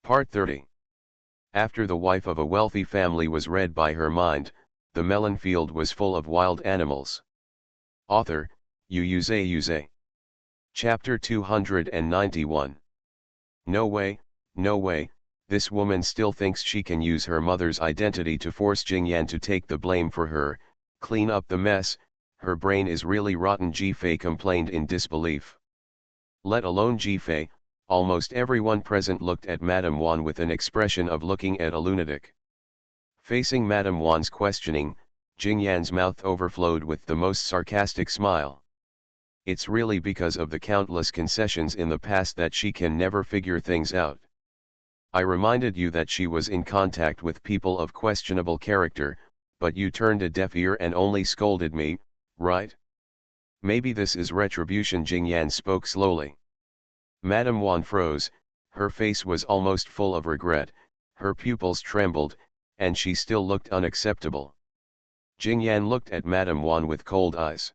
Part 30. After the wife of a wealthy family was read by her mind, the melon field was full of wild animals. Author, Xuanhuan. Chapter 291. No way, no way, this woman still thinks she can use her mother's identity to force Jingyan to take the blame for her, clean up the mess, her brain is really rotten, Jifei complained in disbelief. Let alone Jifei, almost everyone present looked at Madame Wan with an expression of looking at a lunatic. Facing Madame Wan's questioning, Jingyan's mouth overflowed with the most sarcastic smile. It's really because of the countless concessions in the past that she can never figure things out. I reminded you that she was in contact with people of questionable character, but you turned a deaf ear and only scolded me, right? Maybe this is retribution, Jingyan spoke slowly. Madame Wan froze, her face was almost full of regret, her pupils trembled, and she still looked unacceptable. Jingyan looked at Madame Wan with cold eyes.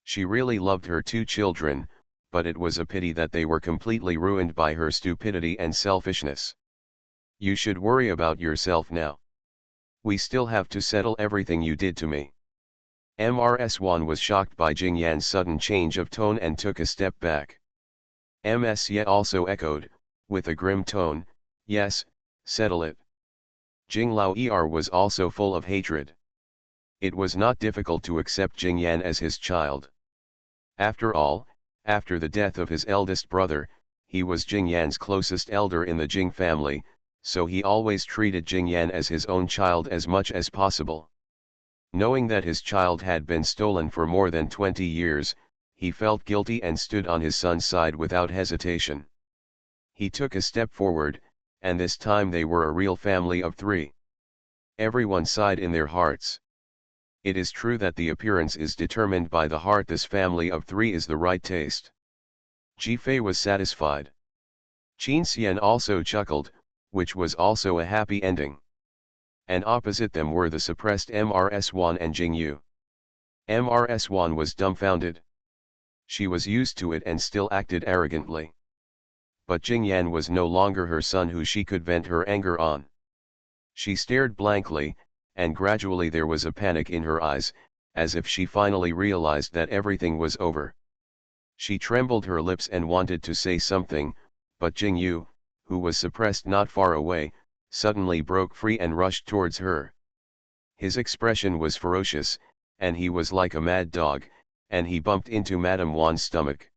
She really loved her two children, but it was a pity that they were completely ruined by her stupidity and selfishness. You should worry about yourself now. We still have to settle everything you did to me. Ms. Wan was shocked by Jingyan's sudden change of tone and took a step back. Ms. Ye also echoed, with a grim tone, yes, settle it. Jing Lao was also full of hatred. It was not difficult to accept Jingyan as his child. After all, after the death of his eldest brother, he was Jingyan's closest elder in the Jing family, so he always treated Jingyan as his own child as much as possible. Knowing that his child had been stolen for more than 20 years, he felt guilty and stood on his son's side without hesitation. He took a step forward, and this time they were a real family of three. Everyone sighed in their hearts. It is true that the appearance is determined by the heart. This family of three is the right taste. Jifei was satisfied. Qin Xian also chuckled, which was also a happy ending. And opposite them were the suppressed Ms. Wan and Jingyu. Ms. Wan was dumbfounded. She was used to it and still acted arrogantly. But Jingyan was no longer her son who she could vent her anger on. She stared blankly, and gradually there was a panic in her eyes, as if she finally realized that everything was over. She trembled her lips and wanted to say something, but Jingyu, who was suppressed not far away, suddenly broke free and rushed towards her. His expression was ferocious, and he was like a mad dog, and he bumped into Madame Wan's stomach.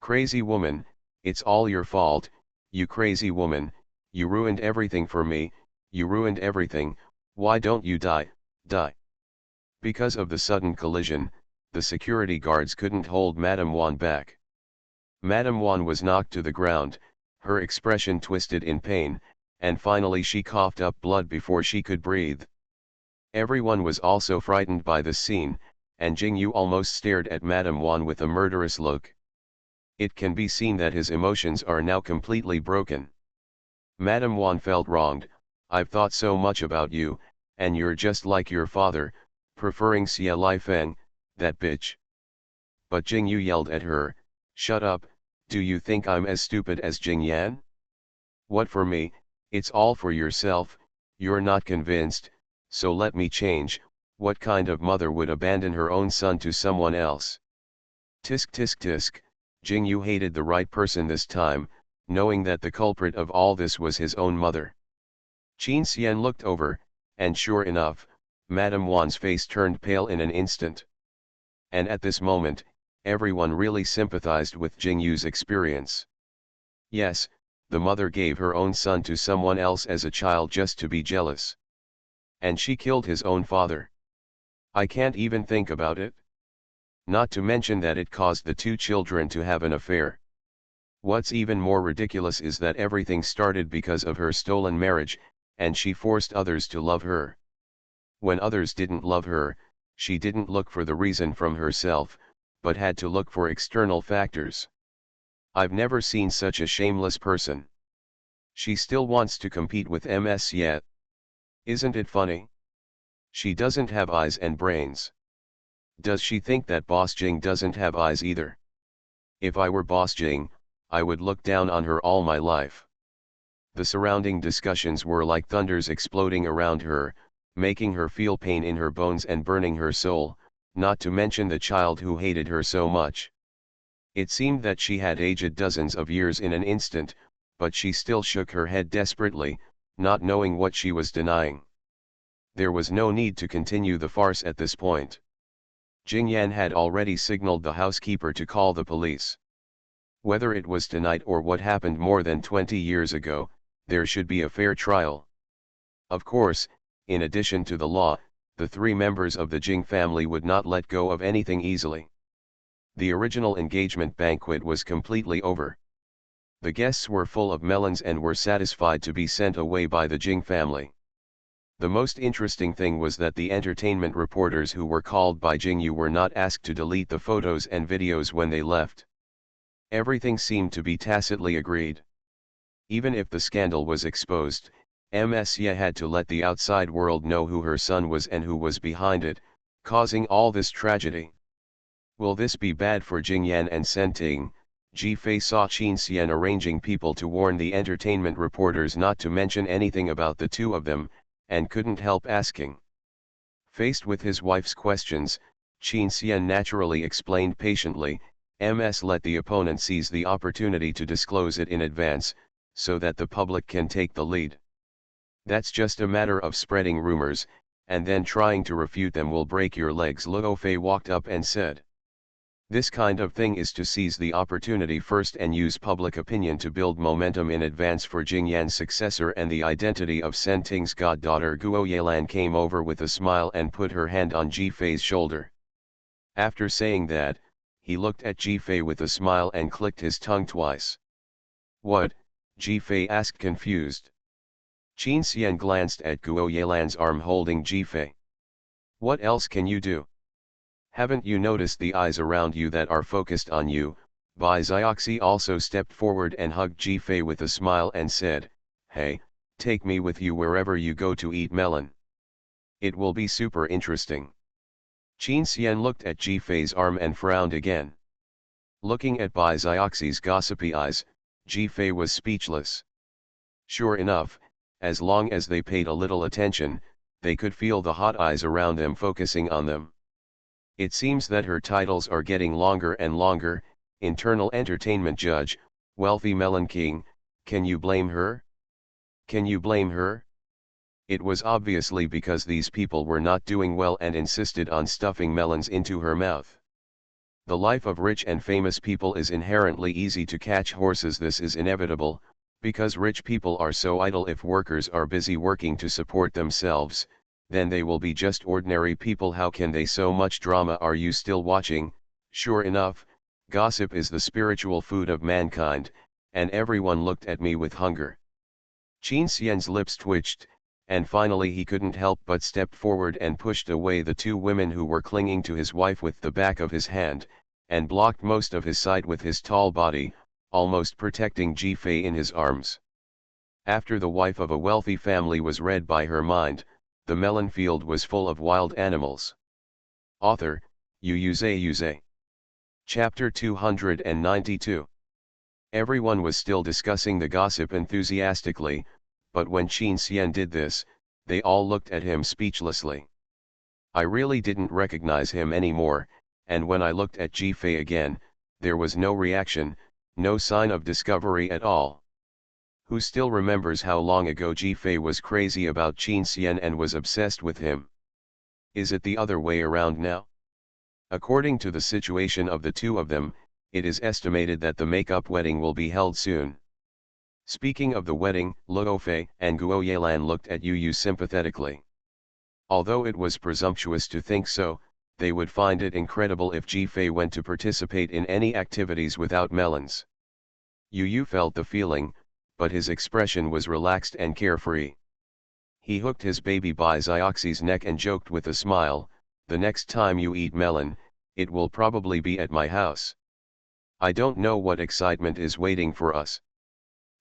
Crazy woman, it's all your fault, you crazy woman, you ruined everything for me, you ruined everything, why don't you die, die? Because of the sudden collision, the security guards couldn't hold Madame Wan back. Madame Wan was knocked to the ground, her expression twisted in pain, and finally she coughed up blood before she could breathe. Everyone was also frightened by the scene, and Jingyu almost stared at Madame Wan with a murderous look. It can be seen that his emotions are now completely broken. Madame Wan felt wronged. I've thought so much about you, and you're just like your father, preferring Xia Lifeng, that bitch. But Jingyu yelled at her, shut up, do you think I'm as stupid as Jingyan? What for me, it's all for yourself, you're not convinced, so let me change. What kind of mother would abandon her own son to someone else? Tisk tisk tisk, Jingyu hated the right person this time, knowing that the culprit of all this was his own mother. Qin Xian looked over, and sure enough, Madame Wan's face turned pale in an instant. And at this moment, everyone really sympathized with Jingyu's experience. Yes, the mother gave her own son to someone else as a child just to be jealous. And she killed his own father. I can't even think about it. Not to mention that it caused the two children to have an affair. What's even more ridiculous is that everything started because of her stolen marriage, and she forced others to love her. When others didn't love her, she didn't look for the reason from herself, but had to look for external factors. I've never seen such a shameless person. She still wants to compete with MS yet. Isn't it funny? She doesn't have eyes and brains. Does she think that Boss Jing doesn't have eyes either? If I were Boss Jing, I would look down on her all my life. The surrounding discussions were like thunders exploding around her, making her feel pain in her bones and burning her soul, not to mention the child who hated her so much. It seemed that she had aged dozens of years in an instant, but she still shook her head desperately, not knowing what she was denying. There was no need to continue the farce at this point. Jingyan had already signaled the housekeeper to call the police. Whether it was tonight or what happened more than 20 years ago, there should be a fair trial. Of course, in addition to the law, the three members of the Jing family would not let go of anything easily. The original engagement banquet was completely over. The guests were full of melons and were satisfied to be sent away by the Jing family. The most interesting thing was that the entertainment reporters who were called by Jingyu were not asked to delete the photos and videos when they left. Everything seemed to be tacitly agreed. Even if the scandal was exposed, Ms. Ye had to let the outside world know who her son was and who was behind it, causing all this tragedy. Will this be bad for Jingyan and Senting? Ji Fei saw Qin Xian arranging people to warn the entertainment reporters not to mention anything about the two of them, and couldn't help asking. Faced with his wife's questions, Qin Xian naturally explained patiently, Ms. let the opponent seize the opportunity to disclose it in advance, so that the public can take the lead. That's just a matter of spreading rumors, and then trying to refute them will break your legs. Luo Fei walked up and said. This kind of thing is to seize the opportunity first and use public opinion to build momentum in advance for Jingyan's successor, and the identity of Senting's goddaughter Guo Yelan came over with a smile and put her hand on Ji Fei's shoulder. After saying that, he looked at Ji Fei with a smile and clicked his tongue twice. What? Ji Fei asked, confused. Qin Xian glanced at Guo Yelan's arm holding Ji Fei. What else can you do? Haven't you noticed the eyes around you that are focused on you? Bai Xiaoxi also stepped forward and hugged Ji Fei with a smile and said, Hey, take me with you wherever you go to eat melon. It will be super interesting. Qin Xian looked at Ji Fei's arm and frowned again. Looking at Bai Xiaoxi's gossipy eyes, Ji Fei was speechless. Sure enough, as long as they paid a little attention, they could feel the hot eyes around them focusing on them. It seems that her titles are getting longer and longer. Internal entertainment judge, wealthy melon king. Can you blame her? Can you blame her? It was obviously because these people were not doing well and insisted on stuffing melons into her mouth. The life of rich and famous people is inherently easy to catch horses. This is inevitable, because rich people are so idle. If workers are busy working to support themselves, then they will be just ordinary people. How can they? So much drama. Are you still watching? Sure enough, gossip is the spiritual food of mankind, and everyone looked at me with hunger. Qin Xian's lips twitched, and finally he couldn't help but stepped forward and pushed away the two women who were clinging to his wife with the back of his hand, and blocked most of his sight with his tall body, almost protecting Ji Fei in his arms. After the wife of a wealthy family was read by her mind, the melon field was full of wild animals. Author, Yu. Chapter 292. Everyone was still discussing the gossip enthusiastically, but when Qin Xian did this, they all looked at him speechlessly. I really didn't recognize him anymore, and when I looked at Ji Fei again, there was no reaction, no sign of discovery at all. Who still remembers how long ago Ji Fei was crazy about Qin Xian and was obsessed with him? Is it the other way around now? According to the situation of the two of them, it is estimated that the make-up wedding will be held soon. Speaking of the wedding, Luo Fei and Guo Yelan looked at Yu sympathetically. Although it was presumptuous to think so, they would find it incredible if Ji Fei went to participate in any activities without melons. Yu felt the feeling, but his expression was relaxed and carefree. He hooked his baby Bai Xiaoxi's neck and joked with a smile, the next time you eat melon, it will probably be at my house. I don't know what excitement is waiting for us.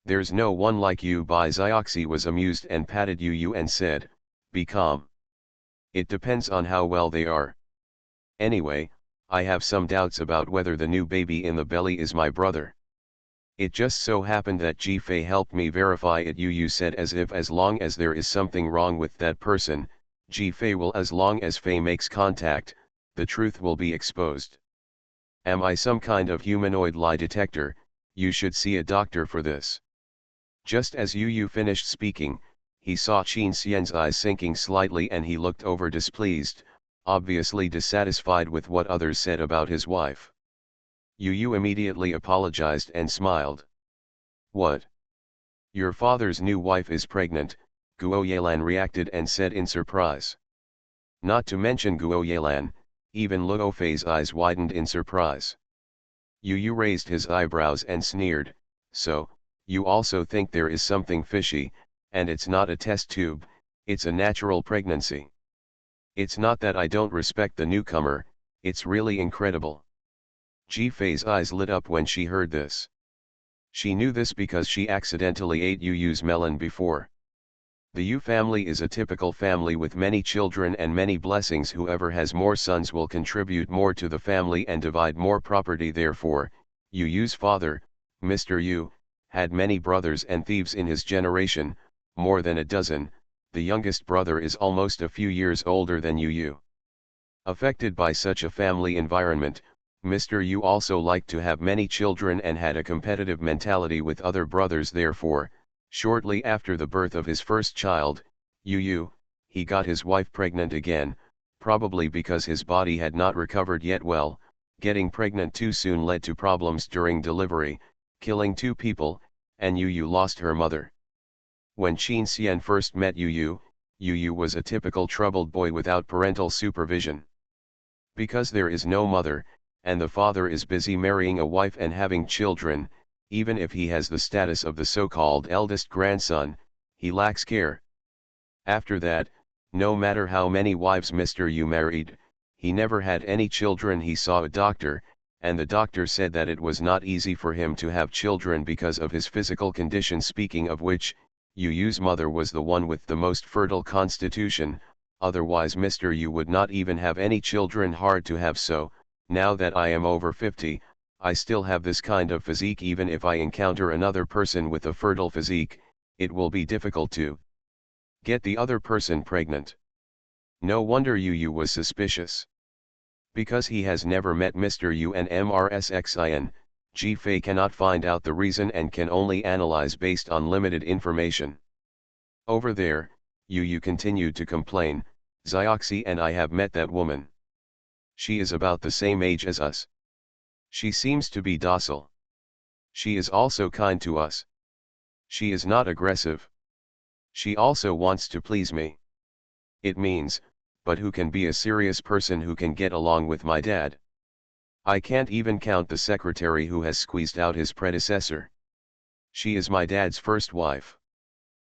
There's no one like you. Bai Xiaoxi was amused and patted Yu and said, be calm. It depends on how well they are. Anyway, I have some doubts about whether the new baby in the belly is my brother. It just so happened that Ji-Fei helped me verify it, Yu said, as if as long as there is something wrong with that person, Ji-Fei will, as long as Fei makes contact, the truth will be exposed. Am I some kind of humanoid lie detector? You should see a doctor for this. Just as Yu finished speaking, he saw Qin Xian's eyes sinking slightly and he looked over displeased, obviously dissatisfied with what others said about his wife. Yu immediately apologized and smiled. What? Your father's new wife is pregnant, Guo Yelan reacted and said in surprise. Not to mention Guo Yelan, even Luo Fei's eyes widened in surprise. Yu raised his eyebrows and sneered, so, you also think there is something fishy, and it's not a test tube, it's a natural pregnancy. It's not that I don't respect the newcomer, it's really incredible. Ji-Fei's eyes lit up when she heard this. She knew this because she accidentally ate Yu's melon before. The Yu family is a typical family with many children and many blessings. Whoever has more sons will contribute more to the family and divide more property. Therefore, Yu's father, Mr. Yu, had many brothers and thieves in his generation, more than a dozen. The youngest brother is almost a few years older than Yu. Affected by such a family environment, Mr. Yu also liked to have many children and had a competitive mentality with other brothers. Therefore, shortly after the birth of his first child, Yu, he got his wife pregnant again, probably because his body had not recovered yet well. Getting pregnant too soon led to problems during delivery, killing 2 people, and Yu lost her mother. When Qin Xian first met Yu was a typical troubled boy without parental supervision. Because there is no mother, and the father is busy marrying a wife and having children, even if he has the status of the so-called eldest grandson, he lacks care. After that, no matter how many wives Mr. Yu married, he never had any children. He saw a doctor, and the doctor said that it was not easy for him to have children because of his physical condition. Speaking of which, Yu's mother was the one with the most fertile constitution, otherwise Mr. Yu would not even have any children. Hard to have. So, now that I am over 50, I still have this kind of physique. Even if I encounter another person with a fertile physique, it will be difficult to get the other person pregnant. No wonder Yu was suspicious. Because he has never met Mr. Yu and Mrxin, Ji-Fei cannot find out the reason and can only analyze based on limited information. Over there, Yu continued to complain, Xiaoxi and I have met that woman. She is about the same age as us. She seems to be docile. She is also kind to us. She is not aggressive. She also wants to please me. It means, but who can be a serious person who can get along with my dad? I can't even count the secretary who has squeezed out his predecessor. She is my dad's first wife.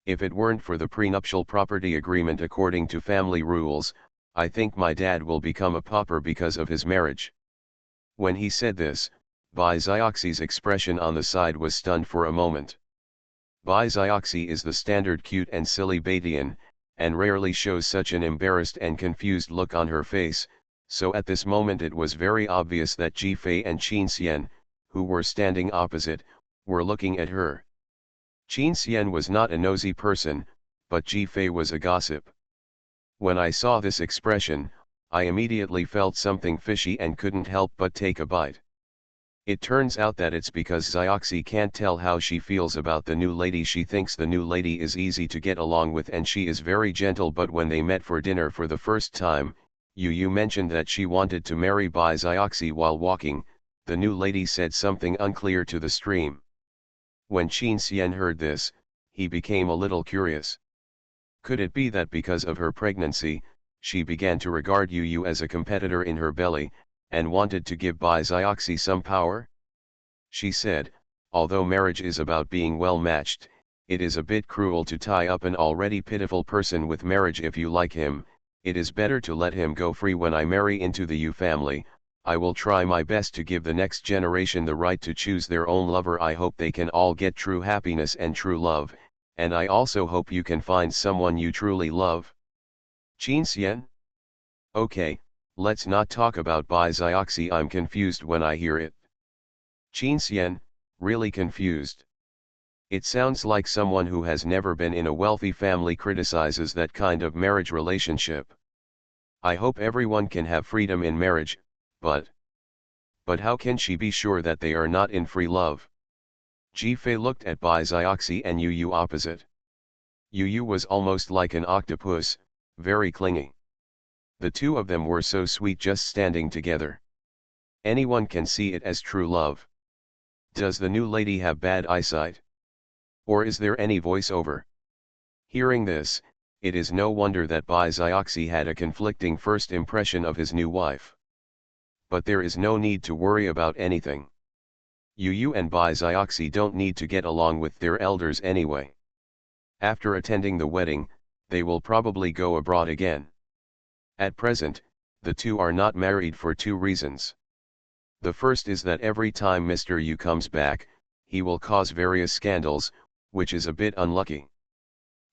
If it weren't for the prenuptial property agreement according to family rules, I think my dad will become a pauper because of his marriage. When he said this, Bai Xiaoxi's expression on the side was stunned for a moment. Bai Xiaoxi is the standard cute and silly Baitian, and rarely shows such an embarrassed and confused look on her face, so at this moment it was very obvious that Ji-Fei and Qin Xian, who were standing opposite, were looking at her. Qin Xian was not a nosy person, but Ji-Fei was a gossip. When I saw this expression, I immediately felt something fishy and couldn't help but take a bite. It turns out that it's because Xiaoxi can't tell how she feels about the new lady. She thinks the new lady is easy to get along with and she is very gentle, but when they met for dinner for the first time, Yu mentioned that she wanted to marry Bai Xiaoxi. While walking, the new lady said something unclear to the stream. When Qin Xian heard this, he became a little curious. Could it be that because of her pregnancy, she began to regard Yu as a competitor in her belly, and wanted to give Bai Xiaoxi some power? She said, although marriage is about being well matched, it is a bit cruel to tie up an already pitiful person with marriage. If you like him, it is better to let him go free. When I marry into the Yu family, I will try my best to give the next generation the right to choose their own lover. I hope they can all get true happiness and true love, and I also hope you can find someone you truly love. Qin Xian? Okay, let's not talk about Bai Xiaoxi. I'm confused when I hear it. Qin Xian, really confused. It sounds like someone who has never been in a wealthy family criticizes that kind of marriage relationship. I hope everyone can have freedom in marriage, but how can she be sure that they are not in free love? Ji-Fei looked at Bai Xiaoxi and Yu opposite. Yu was almost like an octopus, very clingy. The two of them were so sweet just standing together. Anyone can see it as true love. Does the new lady have bad eyesight? Or is there any voiceover? Hearing this, it is no wonder that Bai Xiaoxi had a conflicting first impression of his new wife. But there is no need to worry about anything. Yu and Bai Xiaoxi don't need to get along with their elders anyway. After attending the wedding, they will probably go abroad again. At present, the two are not married for two reasons. The first is that every time Mr. Yu comes back, he will cause various scandals, which is a bit unlucky.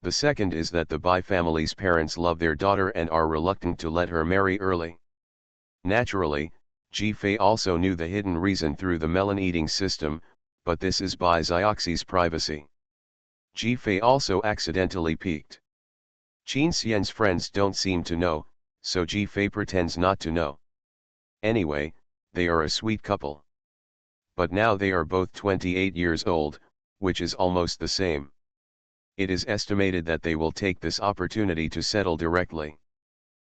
The second is that the Bai family's parents love their daughter and are reluctant to let her marry early. Naturally, Ji-Fei also knew the hidden reason through the melon eating system, but this is Bai Xiaoxi's privacy. Ji-Fei also accidentally peeked. Qin Xian's friends don't seem to know, so Ji-Fei pretends not to know. Anyway, they are a sweet couple. But now they are both 28 years old, which is almost the same. It is estimated that they will take this opportunity to settle directly.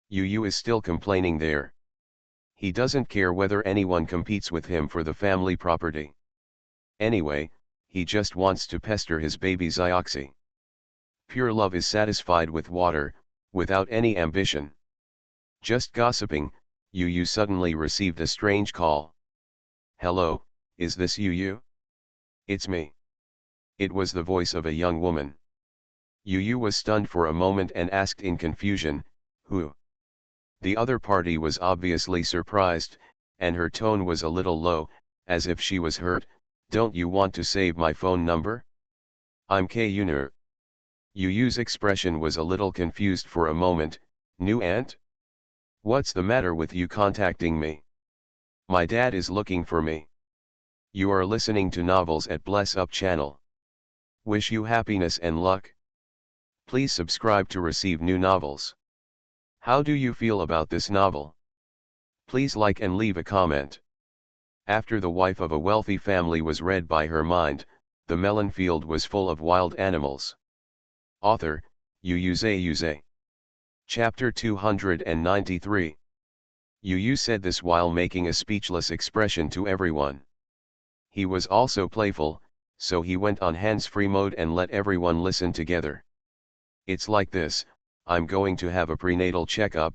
Yu is still complaining there. He doesn't care whether anyone competes with him for the family property. Anyway, he just wants to pester his baby Xiaoxi. Pure love is satisfied with water, without any ambition. Just gossiping, Yu suddenly received a strange call. Hello, is this Yu? It's me. It was the voice of a young woman. Yu was stunned for a moment and asked in confusion, who? The other party was obviously surprised, and her tone was a little low, as if she was hurt. Don't you want to save my phone number? I'm Xuanhuan. Yu's expression was a little confused for a moment. New aunt? What's the matter with you contacting me? My dad is looking for me. You are listening to novels at Bless Up channel. Wish you happiness and luck. Please subscribe to receive new novels. How do you feel about this novel? Please like and leave a comment. After The Wife of a Wealthy Family was read by her mind, the melon field was full of wild animals. Author, Yuze. Chapter 293. Yu said this while making a speechless expression to everyone. He was also playful, so he went on hands-free mode and let everyone listen together. It's like this, I'm going to have a prenatal checkup,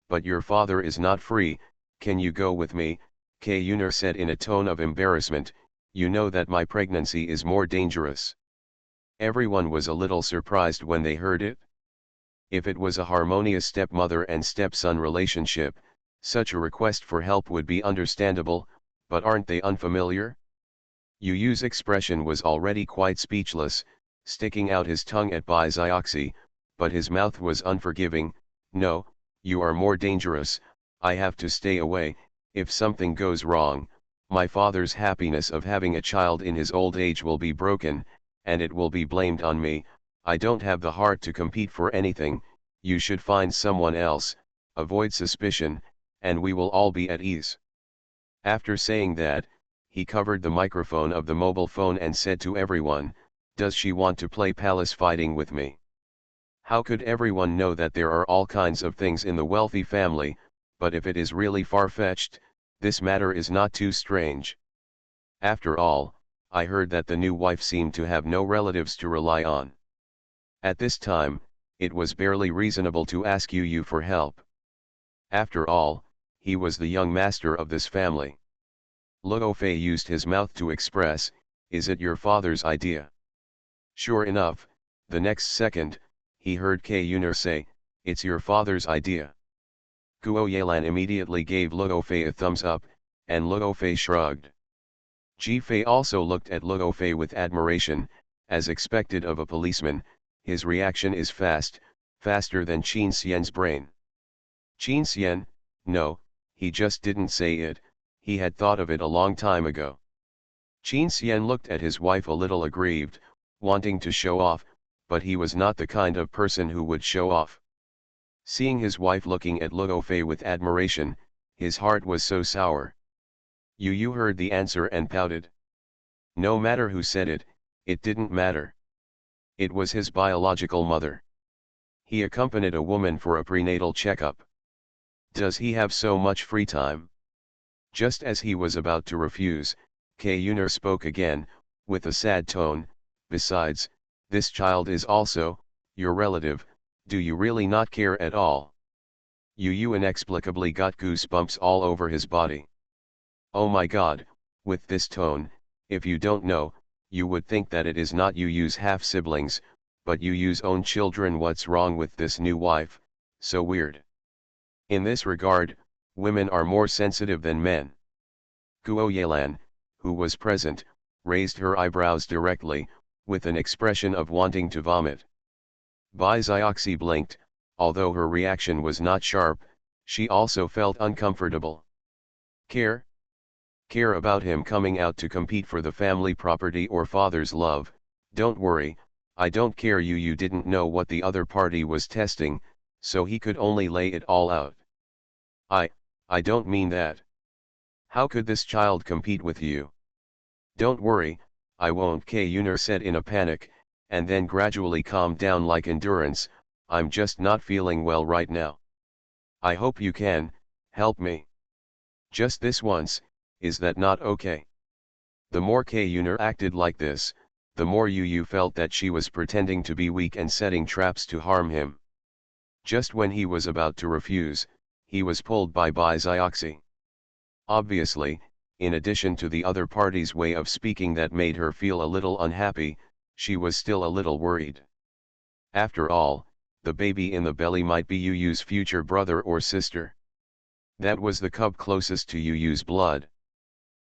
but your father is not free, can you go with me? Xuanhuan said in a tone of embarrassment, you know that my pregnancy is more dangerous. Everyone was a little surprised when they heard it. If it was a harmonious stepmother and stepson relationship, such a request for help would be understandable, but aren't they unfamiliar? Yu's expression was already quite speechless, sticking out his tongue at Bai Xiaoxi, but his mouth was unforgiving. No, you are more dangerous, I have to stay away. If something goes wrong, my father's happiness of having a child in his old age will be broken, and it will be blamed on me. I don't have the heart to compete for anything. You should find someone else, avoid suspicion, and we will all be at ease. After saying that, he covered the microphone of the mobile phone and said to everyone, does she want to play palace fighting with me? How could everyone know that there are all kinds of things in the wealthy family, but if it is really far-fetched, this matter is not too strange. After all, I heard that the new wife seemed to have no relatives to rely on. At this time, it was barely reasonable to ask Yu for help. After all, he was the young master of this family. Luo Fei used his mouth to express, is it your father's idea? Sure enough, the next second, he heard Xuanhuan say, it's your father's idea. Guo Yalan immediately gave Luo Fei a thumbs up, and Luo Fei shrugged. Ji-Fei also looked at Luo Fei with admiration, as expected of a policeman. His reaction is fast, faster than Qin Xian's brain. Qin Xian, no, he just didn't say it, he had thought of it a long time ago. Qin Xian looked at his wife a little aggrieved, wanting to show off, but he was not the kind of person who would show off. Seeing his wife looking at Luo Fei with admiration, his heart was so sour. Yu Yu heard the answer and pouted. No matter who said it, it didn't matter. It was his biological mother. He accompanied a woman for a prenatal checkup. Does he have so much free time? Just as he was about to refuse, K. Yuner spoke again, with a sad tone. Besides, this child is also your relative. Do you really not care at all? Yu Yu inexplicably got goosebumps all over his body. Oh my god, with this tone, if you don't know, you would think that it is not Yu Yu's half-siblings, but Yu Yu's own children. What's wrong with this new wife? So weird. In this regard, women are more sensitive than men. Guo Yelan, who was present, raised her eyebrows directly, with an expression of wanting to vomit. Bai Xiaoxi blinked, although her reaction was not sharp, she also felt uncomfortable. Care? Care about him coming out to compete for the family property or father's love? Don't worry, I don't care. Yu Yu didn't know what the other party was testing, so he could only lay it all out. I don't mean that. How could this child compete with you? Don't worry, I won't, K. Yuner said in a panic, and then gradually calmed down like endurance. I'm just not feeling well right now. I hope you can help me. Just this once, is that not okay? The more K. Yuner acted like this, the more Yu Yu felt that she was pretending to be weak and setting traps to harm him. Just when he was about to refuse, he was pulled by Bai Xiaoxi. Obviously, in addition to the other party's way of speaking that made her feel a little unhappy, she was still a little worried. After all, the baby in the belly might be Yu Yu's future brother or sister. That was the cub closest to Yu Yu's blood.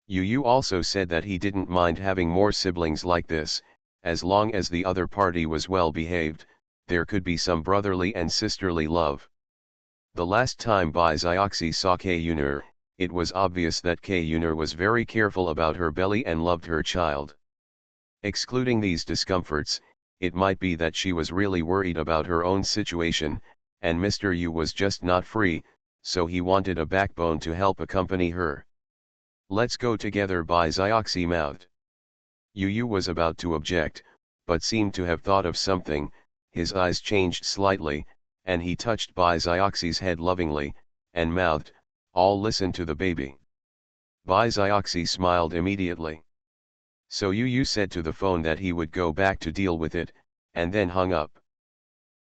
Yu Yu also said that he didn't mind having more siblings like this, as long as the other party was well behaved, there could be some brotherly and sisterly love. The last time Bai Xiaoxi saw K. Yuner, it was obvious that K. Yuner was very careful about her belly and loved her child. Excluding these discomforts, it might be that she was really worried about her own situation, and Mr. Yu was just not free, so he wanted a backbone to help accompany her. Let's go together, Bai Xiaoxi mouthed. Yu Yu was about to object, but seemed to have thought of something. His eyes changed slightly, and he touched Bai Xiaoxi's head lovingly, and mouthed, "I'll listen to the baby." Bai Xiaoxi smiled immediately. So Yu Yu said to the phone that he would go back to deal with it, and then hung up.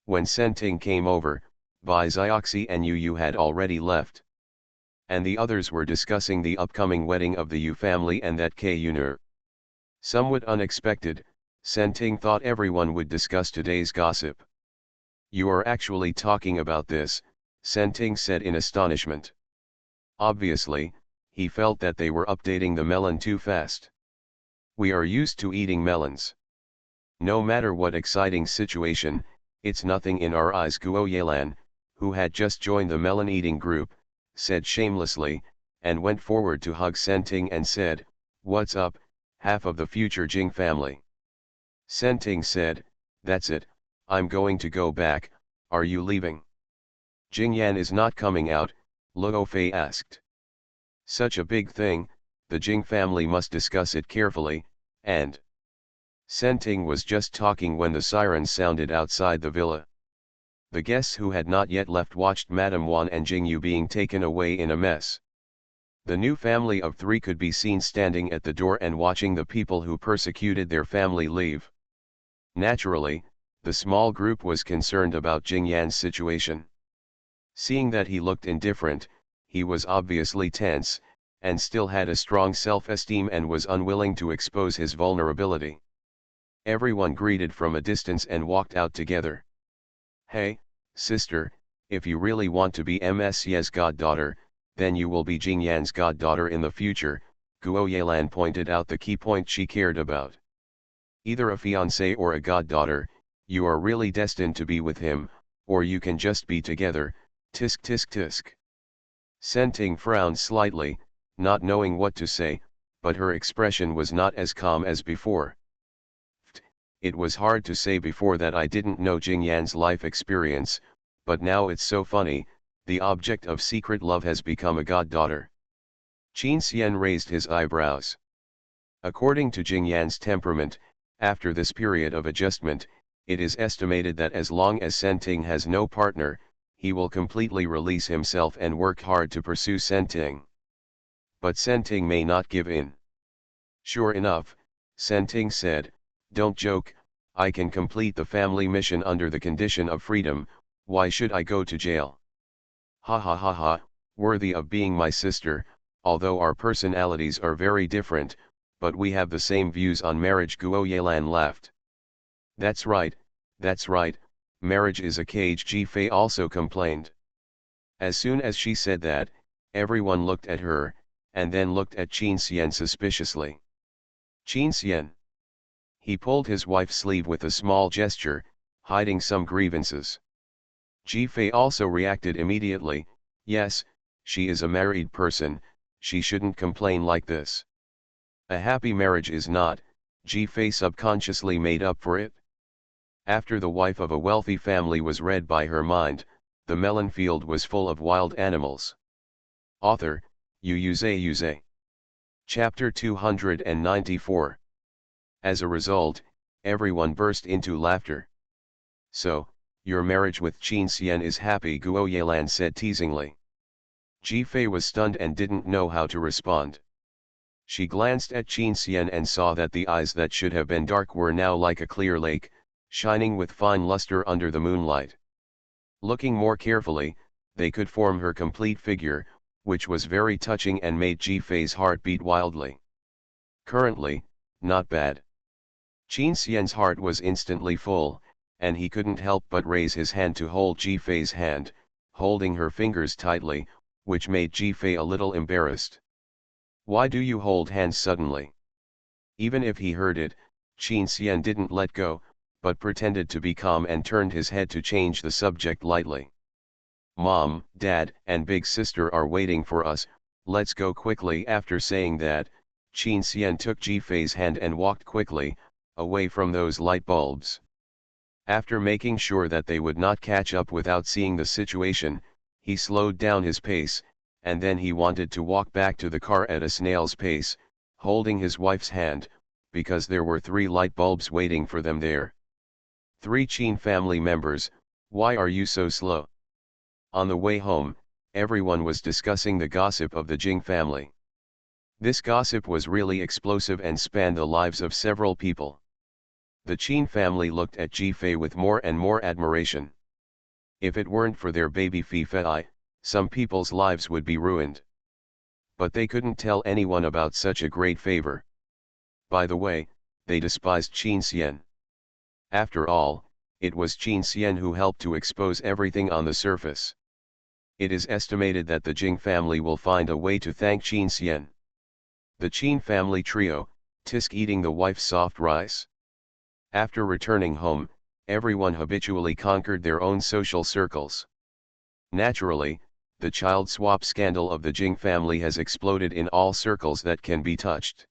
When Senting came over, Bai Xiaoxi and Yu Yu had already left. And the others were discussing the upcoming wedding of the Yu family and that K. Yuner. Somewhat unexpected, Senting thought everyone would discuss today's gossip. You are actually talking about this, Senting said in astonishment. Obviously, he felt that they were updating the melon too fast. We are used to eating melons. No matter what exciting situation, it's nothing in our eyes. Guo Yelan, who had just joined the melon eating group, said shamelessly, and went forward to hug Senting and said, "What's up, half of the future Jing family?" Senting said, "That's it, I'm going to go back. Are you leaving?" "Jing Yan is not coming out," Luo Fei asked. "Such a big thing, the Jing family must discuss it carefully, and..." Senting was just talking when the sirens sounded outside the villa. The guests who had not yet left watched Madame Wan and Jingyu being taken away in a mess. The new family of three could be seen standing at the door and watching the people who persecuted their family leave. Naturally, the small group was concerned about Jing Yan's situation. Seeing that he looked indifferent, he was obviously tense, and still had a strong self-esteem and was unwilling to expose his vulnerability. Everyone greeted from a distance and walked out together. "Hey, sister, if you really want to be MSY's goddaughter, then you will be Jing Yan's goddaughter in the future," Guo Yelan pointed out the key point she cared about. "Either a fiancée or a goddaughter, you are really destined to be with him, or you can just be together, tisk tisk tisk." Senting frowned slightly, not knowing what to say, but her expression was not as calm as before. It was hard to say before that I didn't know Jingyan's life experience, but now it's so funny, the object of secret love has become a goddaughter. Qin Xian raised his eyebrows. According to Jingyan's temperament, after this period of adjustment, it is estimated that as long as Senting has no partner, he will completely release himself and work hard to pursue Senting. But Senting may not give in. Sure enough, Senting said, "Don't joke, I can complete the family mission under the condition of freedom, why should I go to jail? Ha ha ha ha, worthy of being my sister, although our personalities are very different, but we have the same views on marriage." Guo Yelan laughed. That's right, marriage is a cage," Ji Fei also complained. As soon as she said that, everyone looked at her, and then looked at Qin Xian suspiciously. Qin Xian. He pulled his wife's sleeve with a small gesture, hiding some grievances. Ji Fei also reacted immediately, yes, she is a married person, she shouldn't complain like this. A happy marriage is not, Ji Fei subconsciously made up for it. After the wife of a wealthy family was read by her mind, the melon field was full of wild animals. Author, Yuze. Chapter 294. As a result, everyone burst into laughter. So, your marriage with Qin Xian is happy, Guo Yelan said teasingly. Ji Fei was stunned and didn't know how to respond. She glanced at Qin Xian and saw that the eyes that should have been dark were now like a clear lake, shining with fine luster under the moonlight. Looking more carefully, they could form her complete figure, which was very touching and made Ji Fei's heart beat wildly. Currently, not bad. Qin Xian's heart was instantly full, and he couldn't help but raise his hand to hold Ji Fei's hand, holding her fingers tightly, which made Ji Fei a little embarrassed. Why do you hold hands suddenly? Even if he heard it, Qin Xian didn't let go, but pretended to be calm and turned his head to change the subject lightly. Mom, Dad, and Big Sister are waiting for us, let's go quickly. After saying that, Qin Xian took Ji Fei's hand and walked quickly, away from those light bulbs. After making sure that they would not catch up without seeing the situation, he slowed down his pace, and then he wanted to walk back to the car at a snail's pace, holding his wife's hand, because there were 3 light bulbs waiting for them there. 3 Qin family members, why are you so slow? On the way home, everyone was discussing the gossip of the Jing family. This gossip was really explosive and spanned the lives of several people. The Qin family looked at Ji Fei with more and more admiration. If it weren't for their baby Fei, some people's lives would be ruined. But they couldn't tell anyone about such a great favor. By the way, they despised Qin Xian. After all, it was Qin Xian who helped to expose everything on the surface. It is estimated that the Jing family will find a way to thank Qin Xian. The Qin family trio, Tisk eating the wife's soft rice. After returning home, everyone habitually conquered their own social circles. Naturally, the child swap scandal of the Jing family has exploded in all circles that can be touched.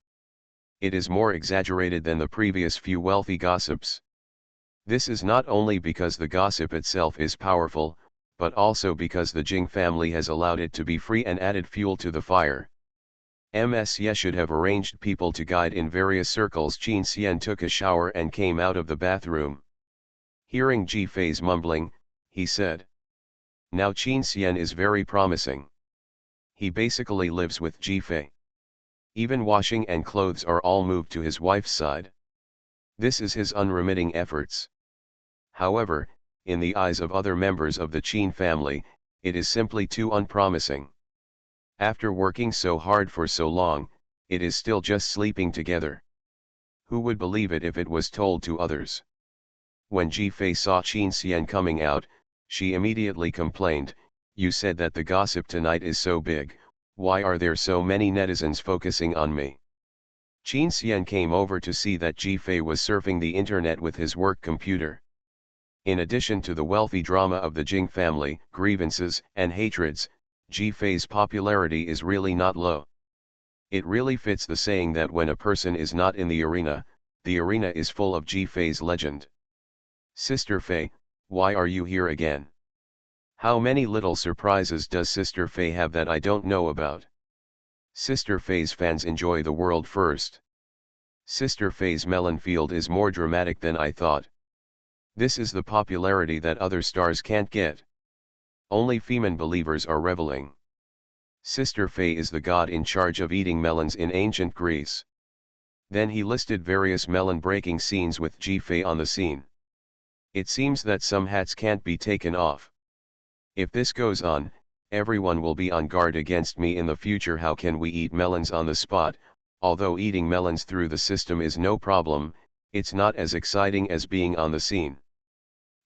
It is more exaggerated than the previous few wealthy gossips. This is not only because the gossip itself is powerful, but also because the Jing family has allowed it to be free and added fuel to the fire. Ye should have arranged people to guide in various circles. Qin Xian took a shower and came out of the bathroom. Hearing Ji Fei's mumbling, he said, "Now Qin Xian is very promising. He basically lives with Ji Fei. Even washing and clothes are all moved to his wife's side. This is his unremitting efforts." However, in the eyes of other members of the Qin family, it is simply too unpromising. After working so hard for so long, it is still just sleeping together. Who would believe it if it was told to others? When Ji Fei saw Qin Xian coming out, she immediately complained, "You said that the gossip tonight is so big, why are there so many netizens focusing on me?" Qin Xian came over to see that Ji Fei was surfing the internet with his work computer. In addition to the wealthy drama of the Jing family, grievances and hatreds, Ji Fei's popularity is really not low. It really fits the saying that when a person is not in the arena is full of Ji-Fei's legend. Sister Fei, why are you here again? How many little surprises does Sister Fei have that I don't know about? Sister Fei's fans enjoy the world first. Sister Fei's melon field is more dramatic than I thought. This is the popularity that other stars can't get. Only female believers are reveling. Sister Fei is the god in charge of eating melons in ancient Greece. Then he listed various melon-breaking scenes with Ji-Fei on the scene. It seems that some hats can't be taken off. If this goes on, everyone will be on guard against me in the future. How can we eat melons on the spot? Although eating melons through the system is no problem, it's not as exciting as being on the scene.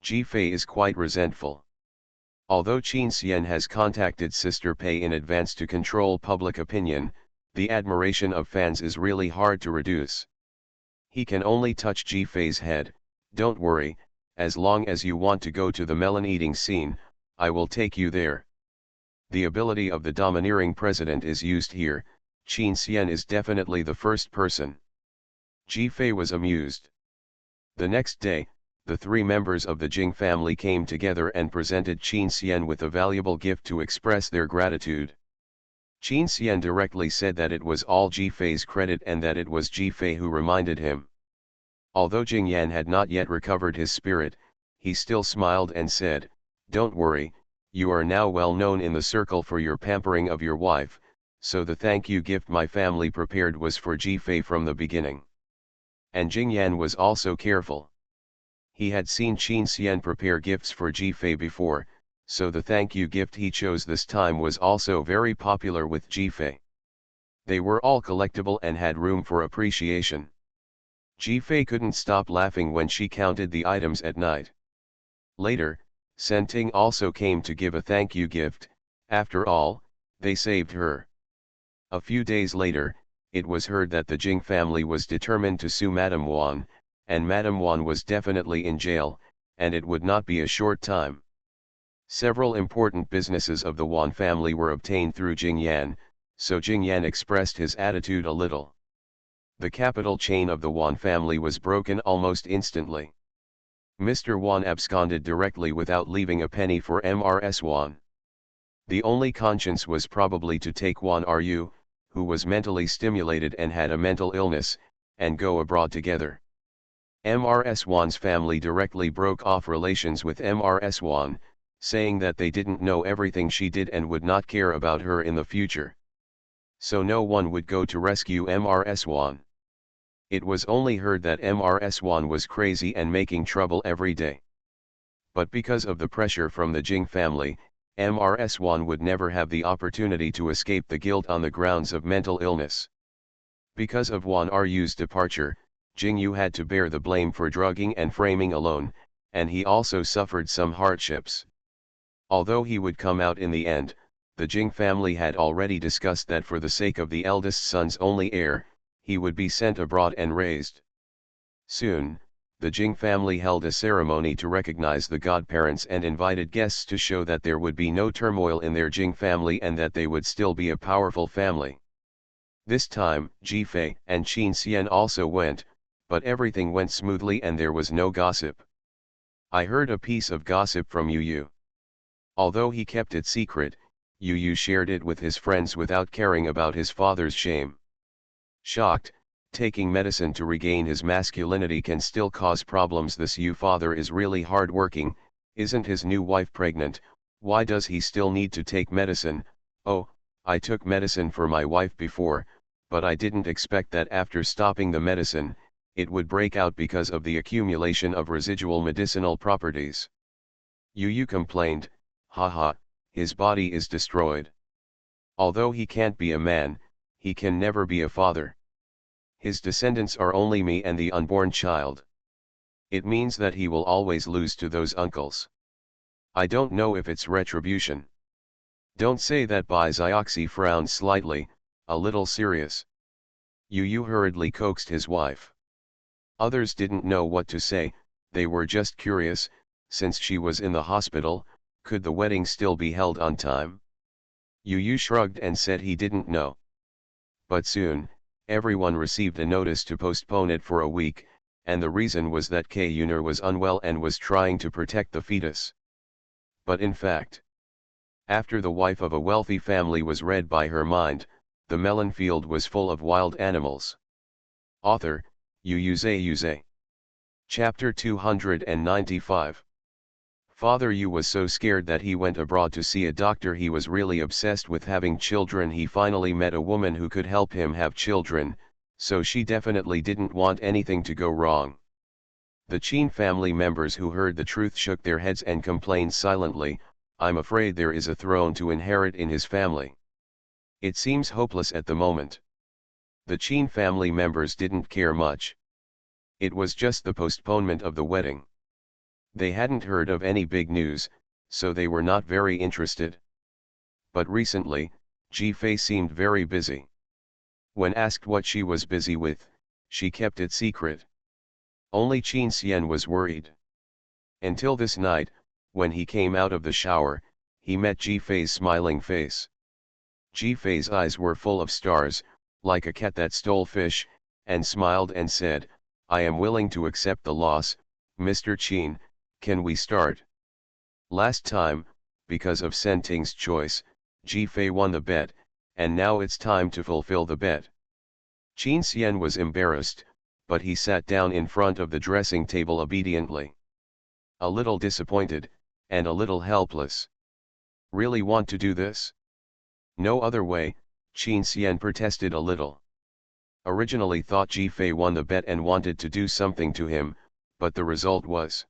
Ji-Fei is quite resentful. Although Qin Xian has contacted Sister Fei in advance to control public opinion, the admiration of fans is really hard to reduce. He can only touch Ji-Fei's head. Don't worry, as long as you want to go to the melon eating scene, I will take you there. The ability of the domineering president is used here. Qin Xian is definitely the first person. Ji-Fei was amused. The next day, the three members of the Jing family came together and presented Qin Xian with a valuable gift to express their gratitude. Qin Xian directly said that it was all Ji-Fei's credit and that it was Ji-Fei who reminded him. Although Jing Yan had not yet recovered his spirit, he still smiled and said, "Don't worry, you are now well known in the circle for your pampering of your wife, so the thank you gift my family prepared was for Ji-Fei from the beginning." And Jing Yan was also careful. He had seen Qin Xian prepare gifts for Ji-Fei before, so the thank you gift he chose this time was also very popular with Ji-Fei. They were all collectible and had room for appreciation. Ji-Fei couldn't stop laughing when she counted the items at night. Later, Senting also came to give a thank you gift. After all, they saved her. A few days later, it was heard that the Jing family was determined to sue Madame Wan, and Madame Wan was definitely in jail, and it would not be a short time. Several important businesses of the Wan family were obtained through Jing Yan, so Jing Yan expressed his attitude a little. The capital chain of the Wan family was broken almost instantly. Mr. Wan absconded directly without leaving a penny for Mrs. Wan. The only conscience was probably to take Wan Ru, who was mentally stimulated and had a mental illness, and go abroad together. Mrs. Wan's family directly broke off relations with Mrs. Wan, saying that they didn't know everything she did and would not care about her in the future. So no one would go to rescue Mrs. Wan. It was only heard that Mrs. Wan was crazy and making trouble every day. But because of the pressure from the Jing family, Mrs. Wan would never have the opportunity to escape the guilt on the grounds of mental illness. Because of Wan Ru's departure, Jing Yu had to bear the blame for drugging and framing alone, and he also suffered some hardships. Although he would come out in the end, the Jing family had already discussed that for the sake of the eldest son's only heir, he would be sent abroad and raised. Soon, the Jing family held a ceremony to recognize the godparents and invited guests to show that there would be no turmoil in their Jing family and that they would still be a powerful family. This time, Ji-Fei and Qin Xian also went, but everything went smoothly and there was no gossip. I heard a piece of gossip from Yu. Although he kept it secret, Yu shared it with his friends without caring about his father's shame. Shocked, taking medicine to regain his masculinity can still cause problems. This Yu father is really hard-working. Isn't his new wife pregnant? Why does he still need to take medicine? Oh, I took medicine for my wife before, but I didn't expect that after stopping the medicine, it would break out because of the accumulation of residual medicinal properties. Yu complained, haha, his body is destroyed. Although he can't be a man, he can never be a father. His descendants are only me and the unborn child. It means that he will always lose to those uncles. I don't know if it's retribution. Don't say that. Zioxy frowned slightly, a little serious. Yu hurriedly coaxed his wife. Others didn't know what to say, they were just curious. Since she was in the hospital, could the wedding still be held on time? Yu shrugged and said he didn't know. but soon, everyone received a notice to postpone it for a week, and the reason was that Xuanhuan was unwell and was trying to protect the fetus. But in fact, after the wife of a wealthy family was read by her mind, the melon field was full of wild animals. Author, Xuanhuan. Chapter 295. Father Yu was so scared that he went abroad to see a doctor. He was really obsessed with having children. He finally met a woman who could help him have children, so she definitely didn't want anything to go wrong. The Qin family members who heard the truth shook their heads and complained silently, "I'm afraid there is a throne to inherit in his family. It seems hopeless at the moment." The Qin family members didn't care much. It was just the postponement of the wedding. They hadn't heard of any big news, so they were not very interested. But recently, Ji-Fei seemed very busy. When asked what she was busy with, she kept it secret. Only Qin Xian was worried. Until this night, when he came out of the shower, he met Ji-Fei's smiling face. Ji-Fei's eyes were full of stars, like a cat that stole fish, and smiled and said, "I am willing to accept the loss, Mr. Qin, can we start?" Last time, because of Senting's choice, Ji-Fei won the bet, and now it's time to fulfill the bet. Qin Xian was embarrassed, but he sat down in front of the dressing table obediently. A little disappointed, and a little helpless. "Really want to do this?" "No other way," Qin Xian protested a little. Originally thought Ji-Fei won the bet and wanted to do something to him, but the result was.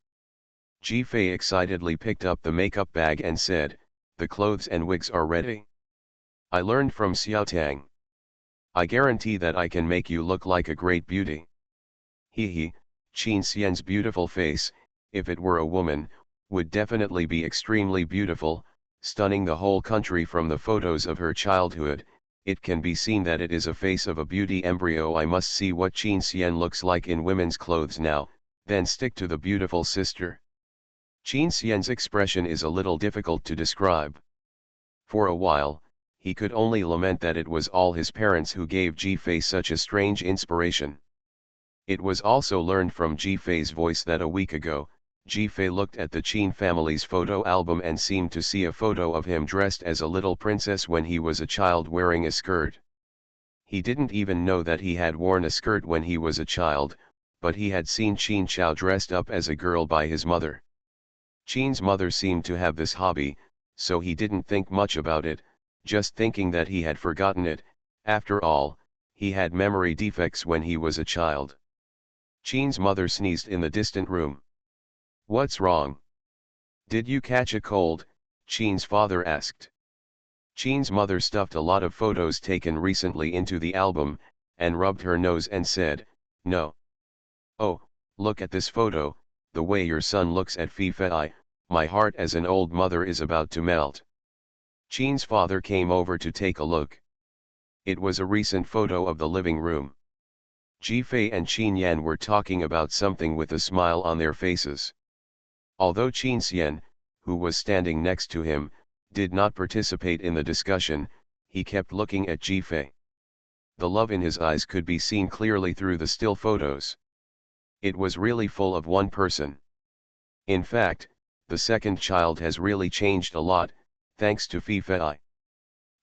Ji-Fei excitedly picked up the makeup bag and said, "The clothes and wigs are ready. I learned from Xiao Tang. I guarantee that I can make you look like a great beauty." He, Qin Xian's beautiful face, if it were a woman, would definitely be extremely beautiful, stunning the whole country. From the photos of her childhood, it can be seen that it is a face of a beauty embryo. I must see what Qin Xian looks like in women's clothes now, then stick to the beautiful sister. Qin Xian's expression is a little difficult to describe. For a while, he could only lament that it was all his parents who gave Ji-Fei such a strange inspiration. It was also learned from Ji-Fei's voice that a week ago, Ji-Fei looked at the Qin family's photo album and seemed to see a photo of him dressed as a little princess when he was a child wearing a skirt. He didn't even know that he had worn a skirt when he was a child, but he had seen Qin Chao dressed up as a girl by his mother. Qin's mother seemed to have this hobby, so he didn't think much about it, just thinking that he had forgotten it. After all, he had memory defects when he was a child. Qin's mother sneezed in the distant room. "What's wrong? Did you catch a cold?" Qin's father asked. Qin's mother stuffed a lot of photos taken recently into the album, and rubbed her nose and said, "No. Oh, look at this photo, the way your son looks at Fei, my heart as an old mother is about to melt." Qin's father came over to take a look. It was a recent photo of the living room. Ji-Fei and Qin Yan were talking about something with a smile on their faces. Although Qin Xian, who was standing next to him, did not participate in the discussion, he kept looking at Ji-Fei. The love in his eyes could be seen clearly through the still photos. It was really full of one person. In fact, the second child has really changed a lot, thanks to Fei.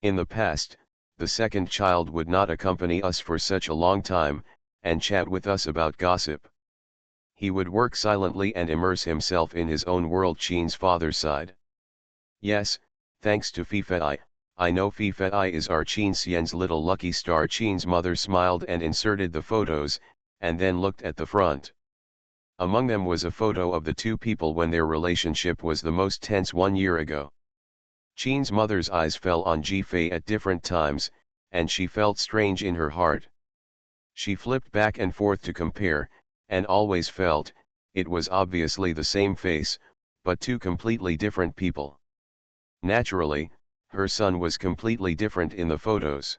In the past, the second child would not accompany us for such a long time, and chat with us about gossip. He would work silently and immerse himself in his own world. Qin's father sighed. "Yes, thanks to Fei, I know Fei is our Qin Xian's little lucky star." Qin's mother smiled and inserted the photos, and then looked at the front. Among them was a photo of the two people when their relationship was the most tense 1 year ago. Qin's mother's eyes fell on Ji-Fei at different times, and she felt strange in her heart. She flipped back and forth to compare, and always felt, it was obviously the same face, but two completely different people. Naturally, her son was completely different in the photos.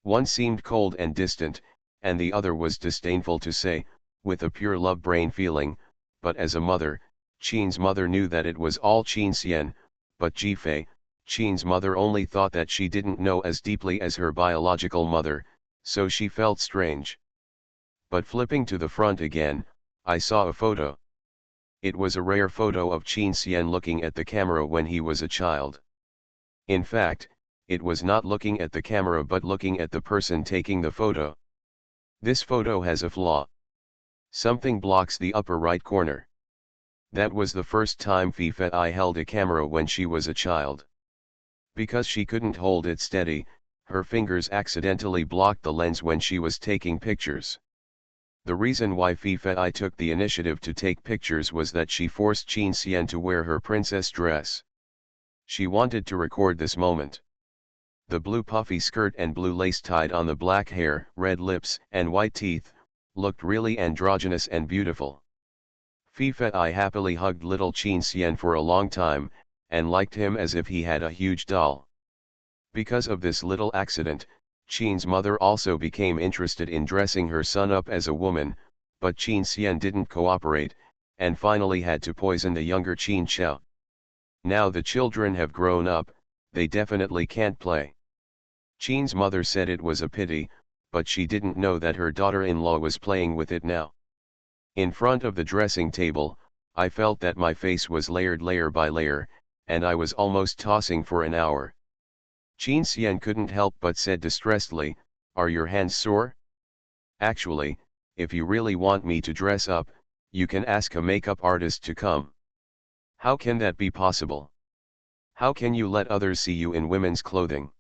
One seemed cold and distant, and the other was disdainful to say, with a pure love brain feeling, but as a mother, Qin's mother knew that it was all Qin Xian, but Ji-Fei, Chin's mother only thought that she didn't know as deeply as her biological mother, so she felt strange. But flipping to the front again, I saw a photo. It was a rare photo of Qin Xian looking at the camera when he was a child. In fact, it was not looking at the camera but looking at the person taking the photo. This photo has a flaw. Something blocks the upper right corner. That was the first time Fei held a camera when she was a child. Because she couldn't hold it steady, her fingers accidentally blocked the lens when she was taking pictures. The reason why Fei took the initiative to take pictures was that she forced Qin Xian to wear her princess dress. She wanted to record this moment. The blue puffy skirt and blue lace tied on the black hair, red lips, and white teeth, looked really androgynous and beautiful. Fei happily hugged little Qin Xian for a long time, and liked him as if he had a huge doll. Because of this little accident, Qin's mother also became interested in dressing her son up as a woman, but Qin Xian didn't cooperate, and finally had to poison the younger Qin Xiao. Now the children have grown up, they definitely can't play. Qin's mother said it was a pity, but she didn't know that her daughter-in-law was playing with it now. In front of the dressing table, I felt that my face was layered layer by layer, and I was almost tossing for an hour. Qin Xian couldn't help but said distressedly, "Are your hands sore? Actually, if you really want me to dress up, you can ask a makeup artist to come." "How can that be possible? How can you let others see you in women's clothing?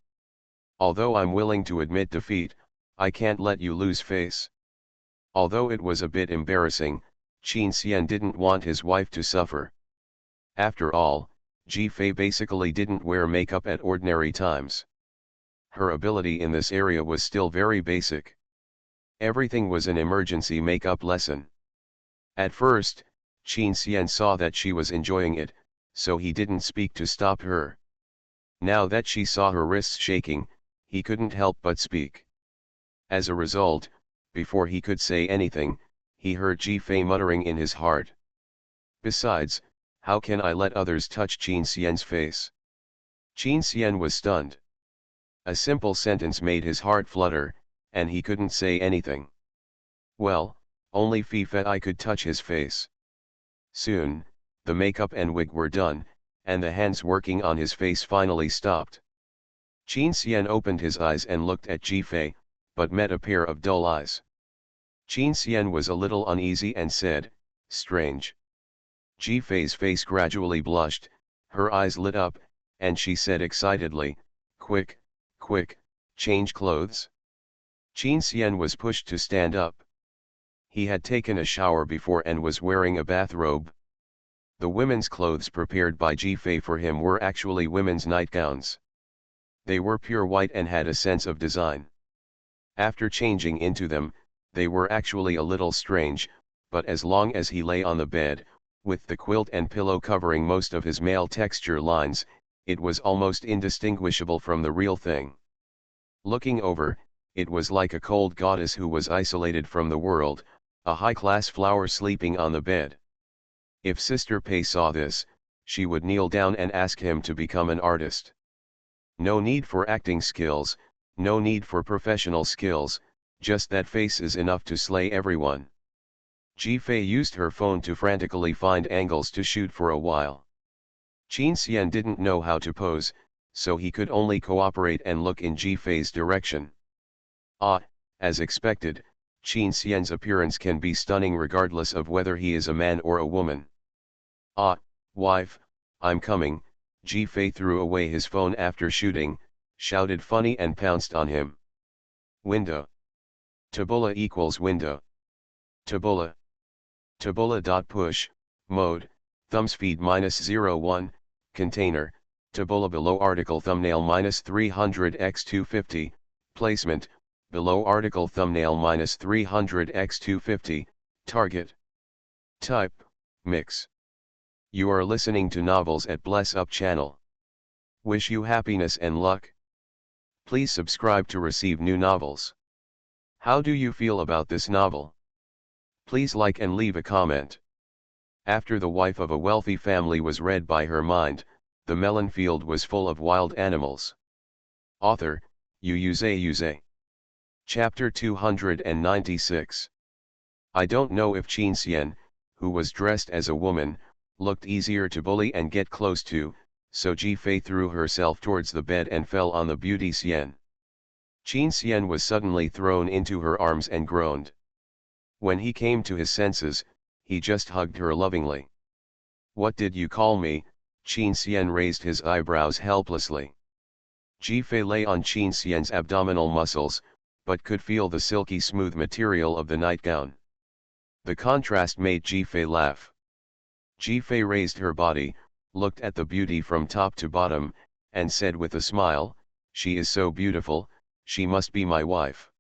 Although I'm willing to admit defeat, I can't let you lose face." Although it was a bit embarrassing, Qin Xian didn't want his wife to suffer. After all, Fei basically didn't wear makeup at ordinary times. Her ability in this area was still very basic. Everything was an emergency makeup lesson. At first, Qin Xian saw that she was enjoying it, so he didn't speak to stop her. Now that she saw her wrists shaking, he couldn't help but speak. As a result, before he could say anything, he heard Fei muttering in his heart. "Besides, how can I let others touch Qin Xian's face?" Qin Xian was stunned. A simple sentence made his heart flutter, and he couldn't say anything. Well, only Fei could touch his face. Soon, the makeup and wig were done, and the hands working on his face finally stopped. Qin Xian opened his eyes and looked at Fei, but met a pair of dull eyes. Qin Xian was a little uneasy and said, "Strange." Fei's face gradually blushed, her eyes lit up, and she said excitedly, "Quick, quick, change clothes." Qin Xian was pushed to stand up. He had taken a shower before and was wearing a bathrobe. The women's clothes prepared by Fei for him were actually women's nightgowns. They were pure white and had a sense of design. After changing into them, they were actually a little strange, but as long as he lay on the bed, with the quilt and pillow covering most of his male texture lines, it was almost indistinguishable from the real thing. Looking over, it was like a cold goddess who was isolated from the world, a high-class flower sleeping on the bed. If Sister Pei saw this, she would kneel down and ask him to become an artist. No need for acting skills, no need for professional skills, just that face is enough to slay everyone. Fei used her phone to frantically find angles to shoot for a while. Qin Xian didn't know how to pose, so he could only cooperate and look in Fei's direction. As expected, Qin Xian's appearance can be stunning regardless of whether he is a man or a woman. Wife, I'm coming." Fei threw away his phone after shooting, shouted funny and pounced on him. Window. Tabula equals window. Tabula. Tabula.push, mode, thumbspeed -01, container, tabula below article thumbnail -300x250, placement, below article thumbnail -300x250, target. Type, mix. You are listening to novels at Bless Up channel. Wish you happiness and luck. Please subscribe to receive new novels. How do you feel about this novel? Please like and leave a comment. After the wife of a wealthy family was read by her mind, the melon field was full of wild animals. Author, Xuanhuan. Chapter 296. I don't know if Qin Xian, who was dressed as a woman, looked easier to bully and get close to, so Ji Fei threw herself towards the bed and fell on the beauty Xian. Qin Xian was suddenly thrown into her arms and groaned. When he came to his senses, he just hugged her lovingly. "What did you call me?" Qin Xian raised his eyebrows helplessly. Ji Fei lay on Qin Xian's abdominal muscles, but could feel the silky smooth material of the nightgown. The contrast made Ji Fei laugh. Ji Fei raised her body, looked at the beauty from top to bottom, and said with a smile, "She is so beautiful, she must be my wife.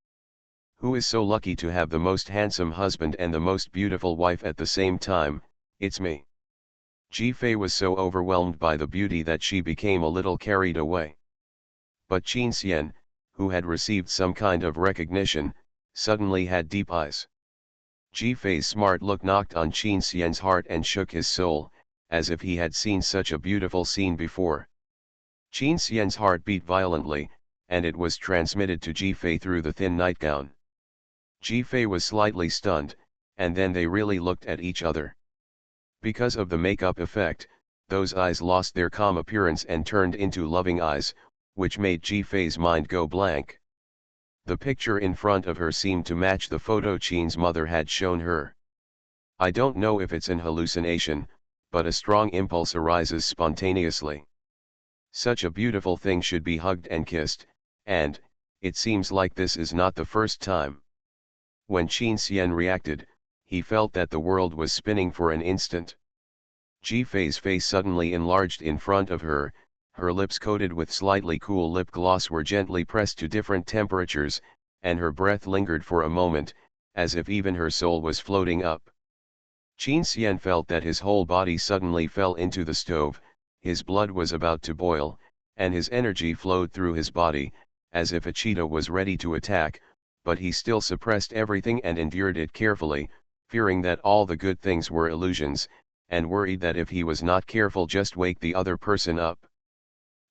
Who is so lucky to have the most handsome husband and the most beautiful wife at the same time? It's me." Ji Fei was so overwhelmed by the beauty that she became a little carried away. But Qin Xian, who had received some kind of recognition, suddenly had deep eyes. Ji Fei's smart look knocked on Qin Xian's heart and shook his soul, as if he had seen such a beautiful scene before. Qin Xian's heart beat violently, and it was transmitted to Ji Fei through the thin nightgown. Ji Fei was slightly stunned, and then they really looked at each other. Because of the makeup effect, those eyes lost their calm appearance and turned into loving eyes, which made Ji Fei's mind go blank. The picture in front of her seemed to match the photo Qin's mother had shown her. I don't know if it's an hallucination, but a strong impulse arises spontaneously. Such a beautiful thing should be hugged and kissed, and, it seems like this is not the first time. When Qin Xian reacted, he felt that the world was spinning for an instant. Ji Fei's face suddenly enlarged in front of her, her lips coated with slightly cool lip gloss were gently pressed to different temperatures, and her breath lingered for a moment, as if even her soul was floating up. Qin Xian felt that his whole body suddenly fell into the stove, his blood was about to boil, and his energy flowed through his body, as if a cheetah was ready to attack, but he still suppressed everything and endured it carefully, fearing that all the good things were illusions, and worried that if he was not careful just wake the other person up.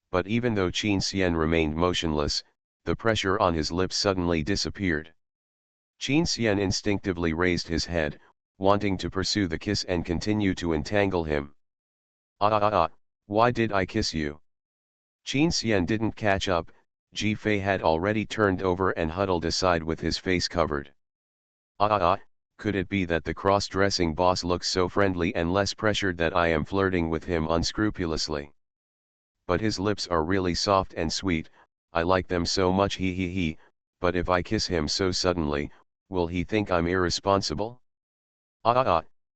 But even though Qin Xian remained motionless, the pressure on his lips suddenly disappeared. Qin Xian instinctively raised his head, wanting to pursue the kiss and continue to entangle him. Why did I kiss you?" Qin Xian didn't catch up, Ji Fei had already turned over and huddled aside with his face covered. Could it be that the cross-dressing boss looks so friendly and less pressured that I am flirting with him unscrupulously? But his lips are really soft and sweet, I like them so much he, but if I kiss him so suddenly, will he think I'm irresponsible?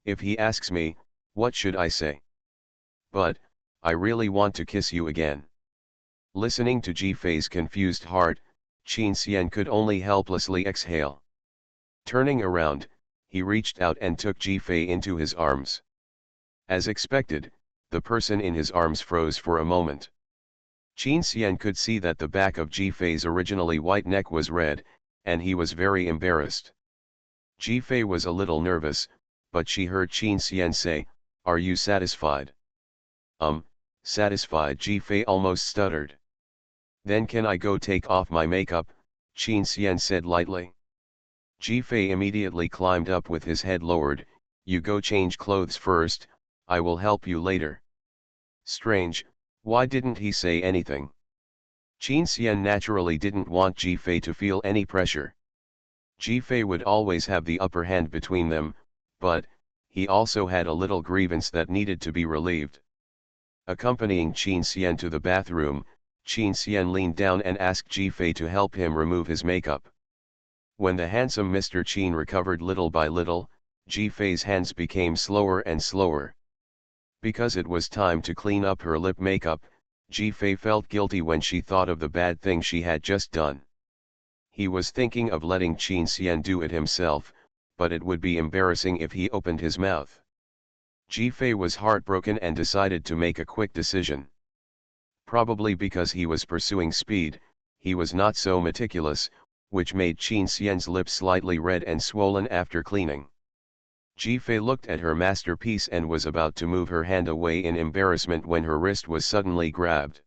If he asks me, what should I say? But, I really want to kiss you again. Listening to Ji Fei's confused heart, Qin Xian could only helplessly exhale. Turning around, he reached out and took Ji Fei into his arms. As expected, the person in his arms froze for a moment. Qin Xian could see that the back of Ji Fei's originally white neck was red, and he was very embarrassed. Ji Fei was a little nervous, but she heard Qin Xian say, "Are you satisfied?" Satisfied, Ji Fei almost stuttered. "Then can I go take off my makeup?" Qin Xian said lightly. Ji Fei immediately climbed up with his head lowered. "You go change clothes first, I will help you later." Strange, why didn't he say anything? Qin Xian naturally didn't want Ji Fei to feel any pressure. Ji Fei would always have the upper hand between them, but, he also had a little grievance that needed to be relieved. Accompanying Qin Xian to the bathroom, Qin Xian leaned down and asked Ji Fei to help him remove his makeup. When the handsome Mr. Qin recovered little by little, Ji Fei's hands became slower and slower. Because it was time to clean up her lip makeup, Ji Fei felt guilty when she thought of the bad thing she had just done. He was thinking of letting Qin Xian do it himself, but it would be embarrassing if he opened his mouth. Ji Fei was heartbroken and decided to make a quick decision. Probably because he was pursuing speed, he was not so meticulous, which made Qin Xian's lips slightly red and swollen after cleaning. Ji-fei looked at her masterpiece and was about to move her hand away in embarrassment when her wrist was suddenly grabbed.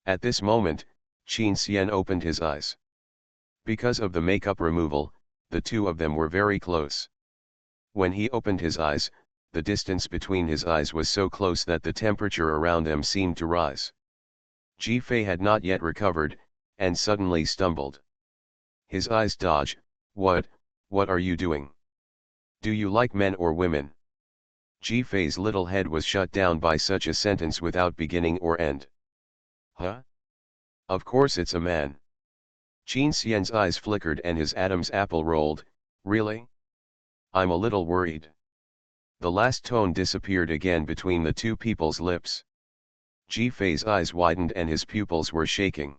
At this moment, Qin Xian opened his eyes. Because of the makeup removal, the two of them were very close. When he opened his eyes, the distance between his eyes was so close that the temperature around them seemed to rise. Ji-fei had not yet recovered, and suddenly stumbled. His eyes dodged. What are you doing? Do you like men or women? Ji-fei's little head was shut down by such a sentence without beginning or end. Huh? Of course it's a man. Qin Xian's eyes flickered and his Adam's apple rolled. Really? I'm a little worried. The last tone disappeared again between the two people's lips. Ji-fei's eyes widened and his pupils were shaking.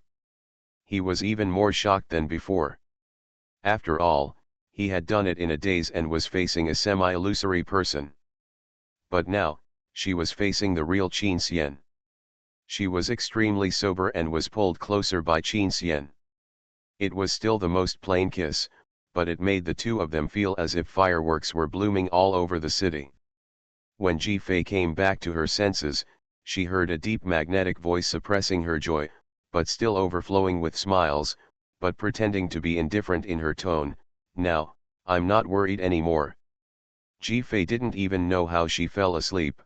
He was even more shocked than before. After all, he had done it in a daze and was facing a semi-illusory person. But now, she was facing the real Qin Xian. She was extremely sober and was pulled closer by Qin Xian. It was still the most plain kiss, but it made the two of them feel as if fireworks were blooming all over the city. When Ji-fei came back to her senses, she heard a deep magnetic voice suppressing her joy, but still overflowing with smiles, but pretending to be indifferent in her tone. Now, I'm not worried anymore. Ji-fei didn't even know how she fell asleep.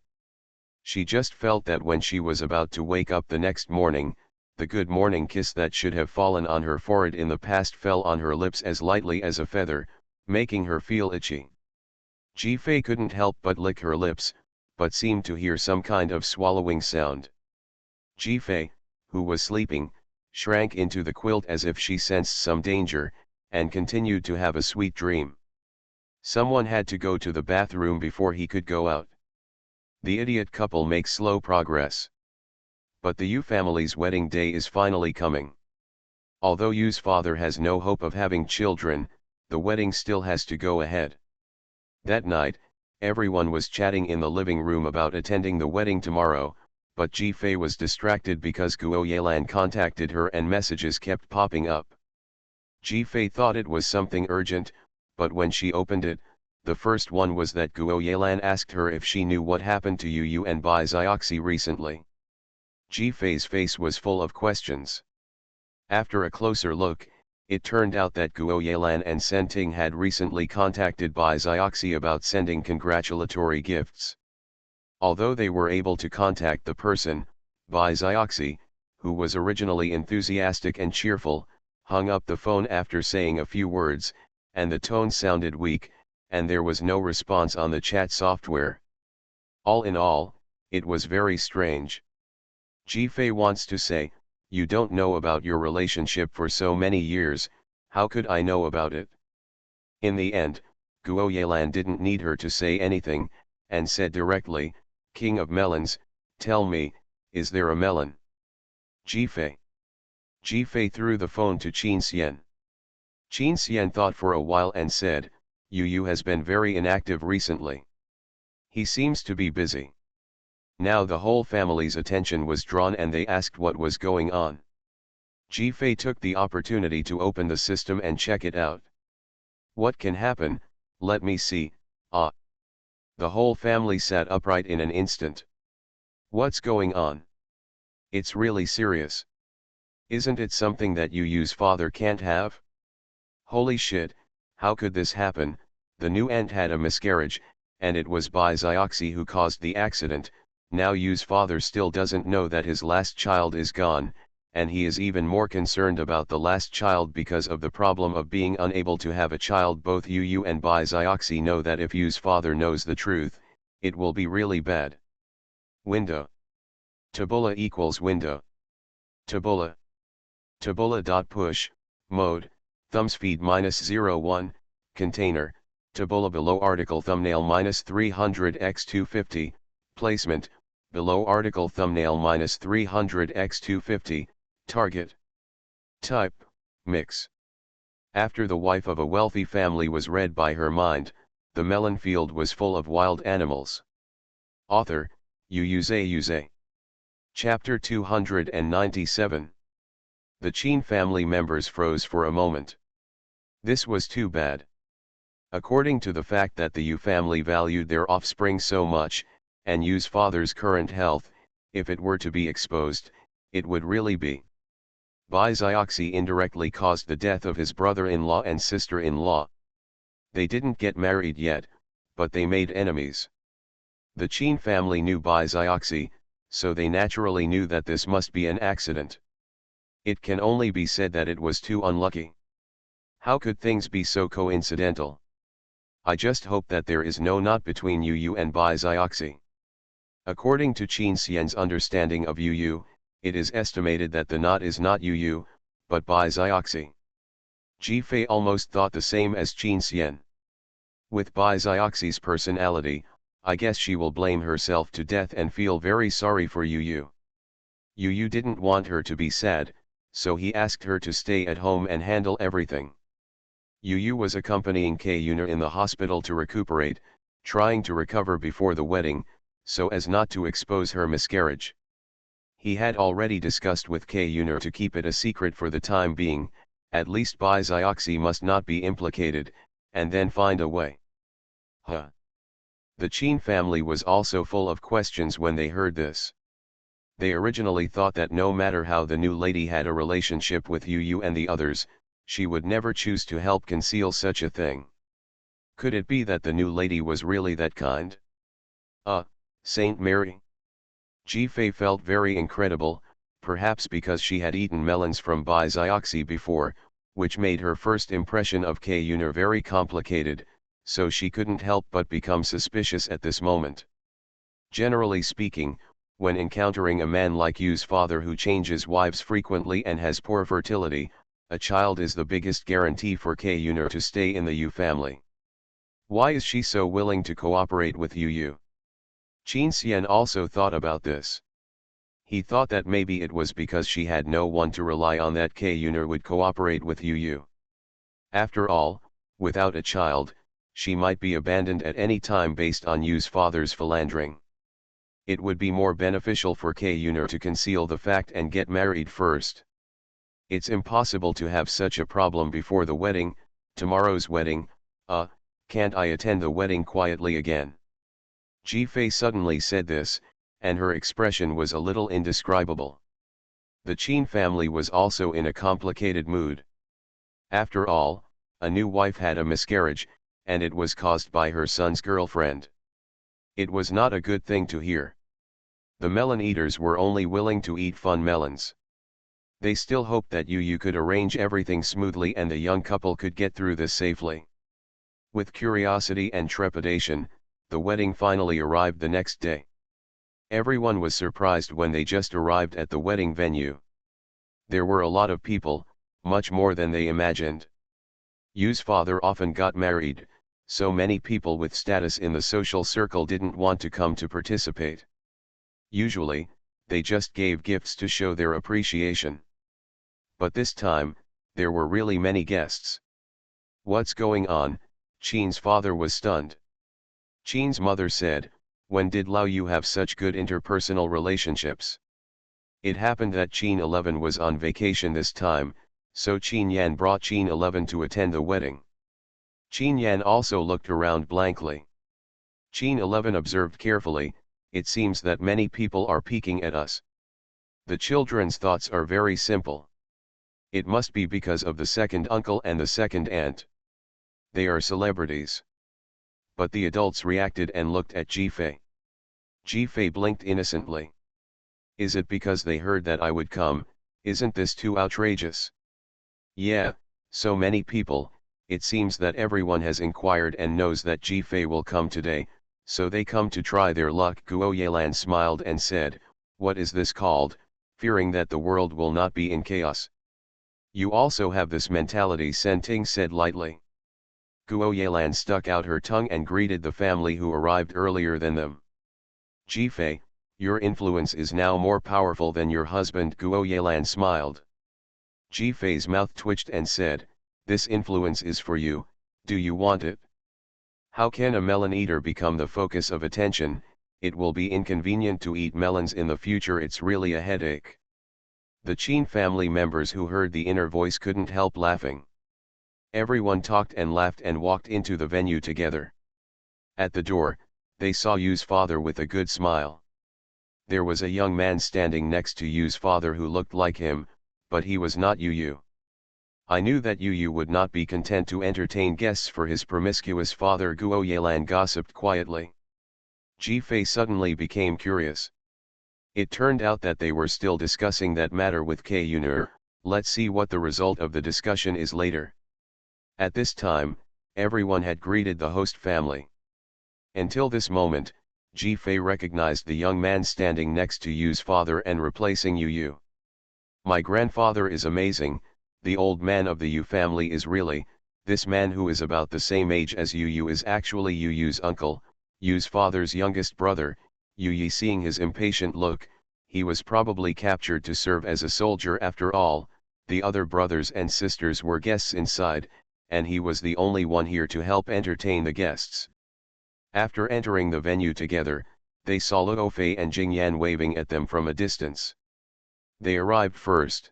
She just felt that when she was about to wake up the next morning, the good morning kiss that should have fallen on her forehead in the past fell on her lips as lightly as a feather, making her feel itchy. Ji-fei couldn't help but lick her lips, but seemed to hear some kind of swallowing sound. Ji-fei, who was sleeping, shrank into the quilt as if she sensed some danger, and continued to have a sweet dream. Someone had to go to the bathroom before he could go out. The idiot couple makes slow progress. But the Yu family's wedding day is finally coming. Although Yu's father has no hope of having children, the wedding still has to go ahead. That night, everyone was chatting in the living room about attending the wedding tomorrow, but Ji-fei was distracted because Guo Yelan contacted her and messages kept popping up. Ji-fei thought it was something urgent, but when she opened it, the first one was that Guo Yelan asked her if she knew what happened to Yu and Bai Zioxi recently. Ji-fei's face was full of questions. After a closer look, it turned out that Guo Yelan and Senting had recently contacted Bai Zioxi about sending congratulatory gifts. Although they were able to contact the person, Bai Zioxi, who was originally enthusiastic and cheerful, hung up the phone after saying a few words, and the tone sounded weak, and there was no response on the chat software. All in all, it was very strange. Ji-fei wants to say, "You don't know about your relationship for so many years, how could I know about it?" In the end, Guo Yelan didn't need her to say anything, and said directly, "King of melons, tell me, is there a melon?" Ji-fei. Ji-fei threw the phone to Qin Xian. Qin Xian thought for a while and said, Yu has been very inactive recently. He seems to be busy. Now the whole family's attention was drawn and they asked what was going on. Ji-fei took the opportunity to open the system and check it out. What can happen? Let me see. Ah. The whole family sat upright in an instant. What's going on? It's really serious. Isn't it something that Yu's father can't have? Holy shit, how could this happen? The new aunt had a miscarriage, and it was Bai Zioxi who caused the accident. Now Yu's father still doesn't know that his last child is gone, and he is even more concerned about the last child because of the problem of being unable to have a child. Both Yu and Bai Zioxi know that if Yu's father knows the truth, it will be really bad. Window. Tabula equals window. Tabula. Tabula.push, mode, thumbs feed -01, container, tabula below article thumbnail -300x250, placement, below article thumbnail -300x250, target. Type, mix. After the wife of a wealthy family was read by her mind, the melon field was full of wild animals. Author, Yuze. Chapter 297. The Qin family members froze for a moment. This was too bad. According to the fact that the Yu family valued their offspring so much, and Yu's father's current health, if it were to be exposed, it would really be. Bizioxy indirectly caused the death of his brother-in-law and sister-in-law. They didn't get married yet, but they made enemies. The Qin family knew Bizioxy, so they naturally knew that this must be an accident. It can only be said that it was too unlucky. How could things be so coincidental? I just hope that there is no knot between Yu and Bizioxy. According to Qin Xian's understanding of Yu, it is estimated that the knot is not Yu, but Bizioxy. Ji Fei almost thought the same as Qin Xian. With Bizioxy's personality, I guess she will blame herself to death and feel very sorry for Yu. Yu didn't want her to be sad, so he asked her to stay at home and handle everything. Yu was accompanying Kayuna in the hospital to recuperate, trying to recover before the wedding, so as not to expose her miscarriage. He had already discussed with Kayuna to keep it a secret for the time being, at least Bizioxy must not be implicated, and then find a way. The Qin family was also full of questions when they heard this. They originally thought that no matter how the new lady had a relationship with Yu and the others, she would never choose to help conceal such a thing. Could it be that the new lady was really that kind? Saint Mary? Ji Fei felt very incredible, perhaps because she had eaten melons from Bizioxy before, which made her first impression of Kayuna very complicated, so she couldn't help but become suspicious at this moment. Generally speaking, when encountering a man like Yu's father who changes wives frequently and has poor fertility, a child is the biggest guarantee for Kayuna to stay in the Yu family. Why is she so willing to cooperate with Yu? Qin Xian also thought about this. He thought that maybe it was because she had no one to rely on that Kayuna would cooperate with Yu. After all, without a child, she might be abandoned at any time based on Yu's father's philandering. It would be more beneficial for Kayuna to conceal the fact and get married first. It's impossible to have such a problem before the wedding, tomorrow's wedding. Can't I attend the wedding quietly again? Ji Fei suddenly said this, and her expression was a little indescribable. The Qin family was also in a complicated mood. After all, a new wife had a miscarriage, and it was caused by her son's girlfriend. It was not a good thing to hear. The melon eaters were only willing to eat fun melons. They still hoped that Yu could arrange everything smoothly and the young couple could get through this safely. With curiosity and trepidation, the wedding finally arrived the next day. Everyone was surprised when they just arrived at the wedding venue. There were a lot of people, much more than they imagined. Yu's father often got married, so many people with status in the social circle didn't want to come to participate. Usually, they just gave gifts to show their appreciation. But this time, there were really many guests. What's going on? Qin's father was stunned. Qin's mother said, when did Lao Yu have such good interpersonal relationships? It happened that Qin 11 was on vacation this time, so Qin Yan brought Qin 11 to attend the wedding. Qin Yan also looked around blankly. Qin 11 observed carefully, it seems that many people are peeking at us. The children's thoughts are very simple. It must be because of the second uncle and the second aunt. They are celebrities. But the adults reacted and looked at Ji Fei. Ji Fei blinked innocently. Is it because they heard that I would come? Isn't this too outrageous? Yeah, so many people, it seems that everyone has inquired and knows that Ji Fei will come today, so they come to try their luck. Guo Yelan smiled and said, what is this called, fearing that the world will not be in chaos? You also have this mentality, Sen Ting said lightly. Guo Yelan stuck out her tongue and greeted the family who arrived earlier than them. Ji Fei, your influence is now more powerful than your husband. Guo Yelan smiled. Ji Fei's mouth twitched and said, this influence is for you, do you want it? How can a melon eater become the focus of attention? It will be inconvenient to eat melons in the future, it's really a headache. The Qin family members who heard the inner voice couldn't help laughing. Everyone talked and laughed and walked into the venue together. At the door, they saw Yu's father with a good smile. There was a young man standing next to Yu's father who looked like him, but he was not Yu. I knew that Yu would not be content to entertain guests for his promiscuous father. Guo Yelan gossiped quietly. Ji Fei suddenly became curious. It turned out that they were still discussing that matter with Ke Yun'er. Let's see what the result of the discussion is later. At this time, everyone had greeted the host family. Until this moment, Ji Fei recognized the young man standing next to Yu's father and replacing Yu. My grandfather is amazing. The old man of the Yu family is really, this man who is about the same age as Yu is actually Yu's uncle, Yu's father's youngest brother. Yu seeing his impatient look, he was probably captured to serve as a soldier after all. The other brothers and sisters were guests inside, and he was the only one here to help entertain the guests. After entering the venue together, they saw Luo Fei and Jingyan waving at them from a distance. They arrived first.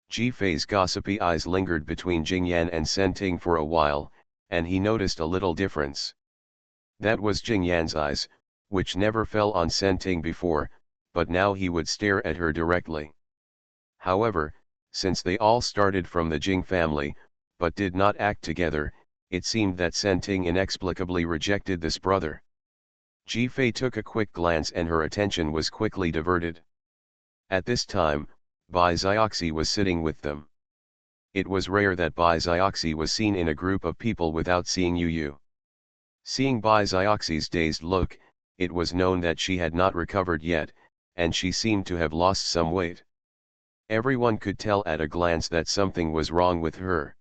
Ji Fei's gossipy eyes lingered between Jingyan and Senting for a while, and he noticed a little difference. That was Jingyan's eyes, which never fell on Senting before, but now he would stare at her directly. However, since they all started from the Jing family, but did not act together, it seemed that Senting inexplicably rejected this brother. Ji Fei took a quick glance and her attention was quickly diverted. At this time, Bai Zioxi was sitting with them. It was rare that Bai Zioxi was seen in a group of people without seeing Yu. Seeing Bai Zioxi's dazed look, it was known that she had not recovered yet, and she seemed to have lost some weight. Everyone could tell at a glance that something was wrong with her.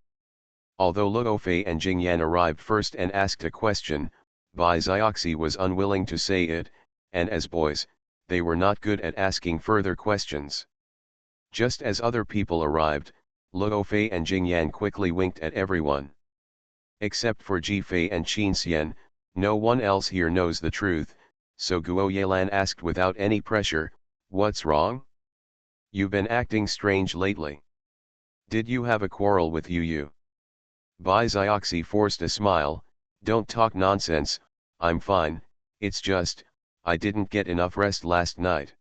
Although Luo Fei and Jingyan arrived first and asked a question, Bai Zioxi was unwilling to say it, and as boys, they were not good at asking further questions. Just as other people arrived, Luo Fei and Jingyan quickly winked at everyone. Except for Ji Fei and Qin Xian, no one else here knows the truth, so Guo Yelan asked without any pressure, "What's wrong? You've been acting strange lately. Did you have a quarrel with Yu?" Bai Zioxi forced a smile, "Don't talk nonsense, I'm fine, it's just, I didn't get enough rest last night."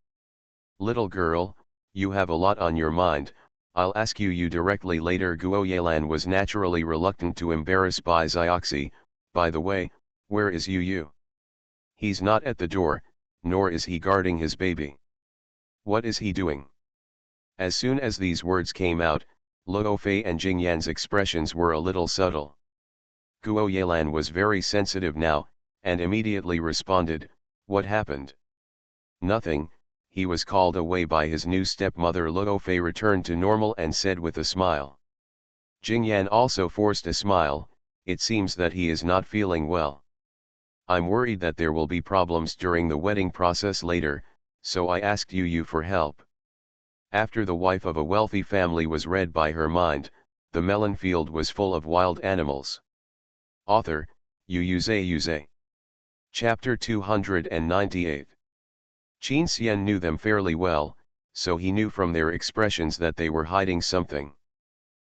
"Little girl, you have a lot on your mind, I'll ask you directly later." Guo Yelan was naturally reluctant to embarrass Bai Zioxi. "By the way, where is Yu? He's not at the door, nor is he guarding his baby. What is he doing?" As soon as these words came out, Luo Fei and Jingyan's expressions were a little subtle. Guo Yelan was very sensitive now, and immediately responded, "What happened?" "Nothing." He was called away by his new stepmother. Luo Fei returned to normal and said with a smile. Jingyan also forced a smile, "It seems that he is not feeling well. I'm worried that there will be problems during the wedding process later, so I asked Yu for help." After the wife of a wealthy family was read by her mind, the melon field was full of wild animals. Author, Yuze. Chapter 298. Qin Xian knew them fairly well, so he knew from their expressions that they were hiding something.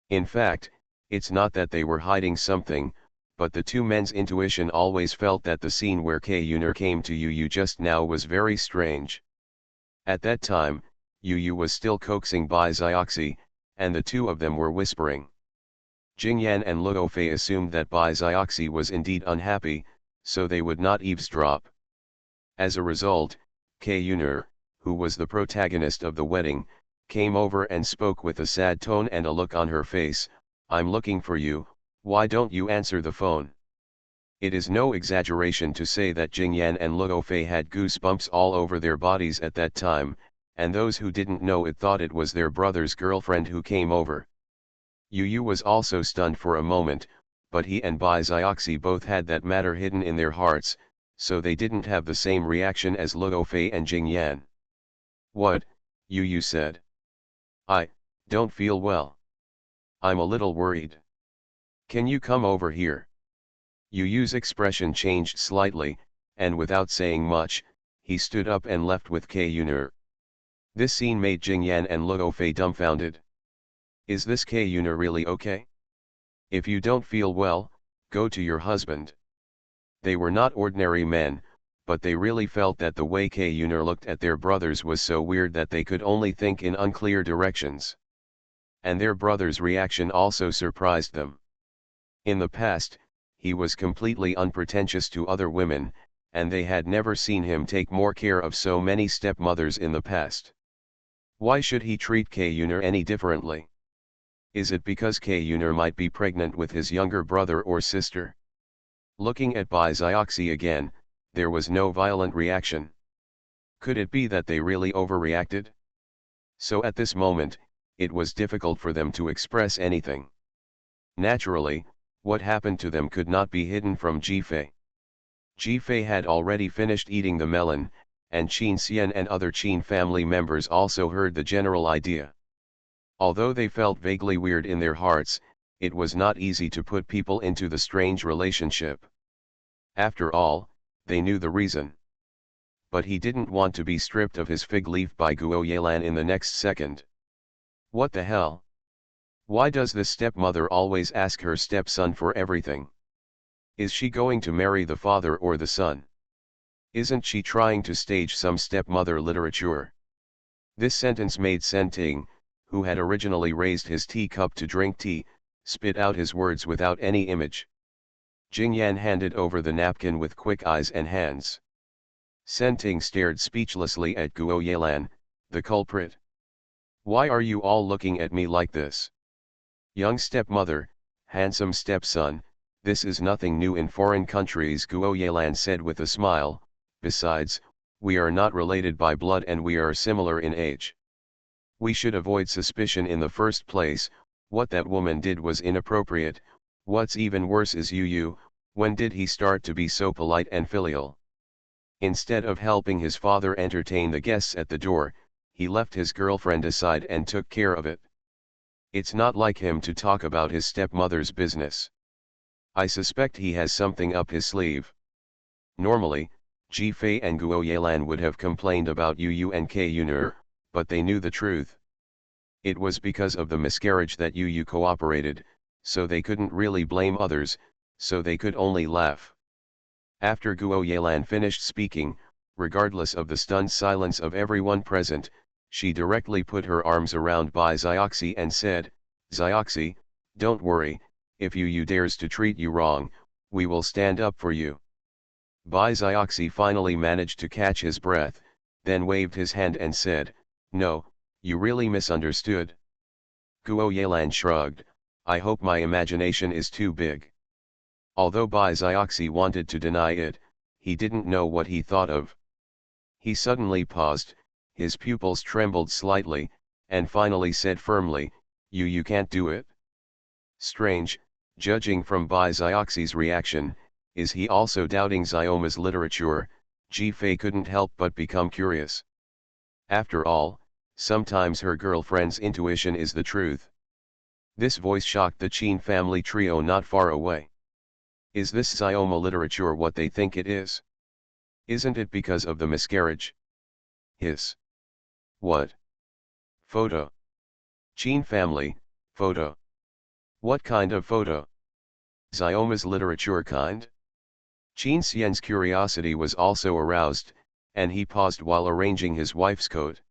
In fact, it's not that they were hiding something, but the two men's intuition always felt that the scene where Ke Yun'er came to Yu just now was very strange. At that time, Yu was still coaxing Bai Zioxi, and the two of them were whispering. Jingyan and Luo Fei assumed that Bai Zioxi was indeed unhappy, so they would not eavesdrop. As a result, Ke Yun'er, who was the protagonist of the wedding, came over and spoke with a sad tone and a look on her face, "I'm looking for you, why don't you answer the phone?" It is no exaggeration to say that Jingyan and Luo Fei had goosebumps all over their bodies at that time, and those who didn't know it thought it was their brother's girlfriend who came over. Yu was also stunned for a moment, but he and Bai Zioxi both had that matter hidden in their hearts, so they didn't have the same reaction as Luo Fei and Jingyan. "What?" Yu said. "I don't feel well. I'm a little worried. Can you come over here?" Yu's expression changed slightly, and without saying much, he stood up and left with Ke Yun'er. This scene made Jingyan and Luo Fei dumbfounded. Is this Ke Yun'er really okay? If you don't feel well, go to your husband. They were not ordinary men, but they really felt that the way Kayuner looked at their brothers was so weird that they could only think in unclear directions. And their brother's reaction also surprised them. In the past, he was completely unpretentious to other women, and they had never seen him take more care of so many stepmothers in the past. Why should he treat Kayuner any differently? Is it because Kayuner might be pregnant with his younger brother or sister? Looking at Bai Xiaoxi again, there was no violent reaction. Could it be that they really overreacted? So at this moment, it was difficult for them to express anything. Naturally, what happened to them could not be hidden from Jifei. Jifei had already finished eating the melon, and Qin Xian and other Qin family members also heard the general idea. Although they felt vaguely weird in their hearts, it was not easy to put people into the strange relationship. After all, they knew the reason. But he didn't want to be stripped of his fig leaf by Guo Yelan in the next second. What the hell? Why does the stepmother always ask her stepson for everything? Is she going to marry the father or the son? Isn't she trying to stage some stepmother literature? This sentence made Senting, who had originally raised his teacup to drink tea, spit out his words without any image. Jingyan handed over the napkin with quick eyes and hands. Senting stared speechlessly at Guo Yelan, the culprit. Why are you all looking at me like this? Young stepmother, handsome stepson, this is nothing new in foreign countries, Guo Yelan said with a smile. Besides, we are not related by blood and we are similar in age. We should avoid suspicion in the first place. What that woman did was inappropriate. What's even worse is Yu, when did he start to be so polite and filial? Instead of helping his father entertain the guests at the door, he left his girlfriend aside and took care of it. It's not like him to talk about his stepmother's business. I suspect he has something up his sleeve. Normally, Jifei and Guo Yelan would have complained about Yu and Kayuner, but they knew the truth. It was because of the miscarriage that Yu cooperated, so they couldn't really blame others, so they could only laugh. After Guo Yelan finished speaking, regardless of the stunned silence of everyone present, she directly put her arms around Bai Xiaoxi and said, Xiaoxi, don't worry, if Yu dares to treat you wrong, we will stand up for you. Bai Xiaoxi finally managed to catch his breath, then waved his hand and said, no, you really misunderstood. Guo Yelan shrugged, I hope my imagination is too big. Although Bai Xiaoxi wanted to deny it, he didn't know what he thought of. He suddenly paused, his pupils trembled slightly, and finally said firmly, You can't do it? Strange, judging from Bai Xiaoxi's reaction, is he also doubting Xioma's literature? Jifei couldn't help but become curious. After all, sometimes her girlfriend's intuition is the truth. This voice shocked the Qin family trio not far away. Is this Xioma literature what they think it is? Isn't it because of the miscarriage? Hiss. What? Photo. Qin family, photo. What kind of photo? Xioma's literature kind? Qin Xian's curiosity was also aroused, and he paused while arranging his wife's coat.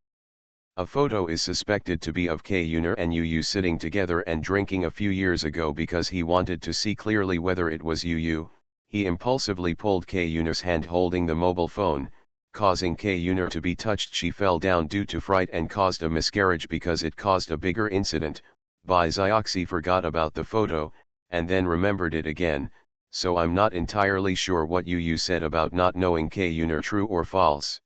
A photo is suspected to be of Kayuner and Yu sitting together and drinking a few years ago. Because he wanted to see clearly whether it was Yu, he impulsively pulled Kayuner's hand holding the mobile phone, causing Kayuner to be touched. She fell down due to fright and caused a miscarriage because it caused a bigger incident. Bai Xiaoxi forgot about the photo, and then remembered it again, so I'm not entirely sure what Yu said about not knowing Kayuner true or false.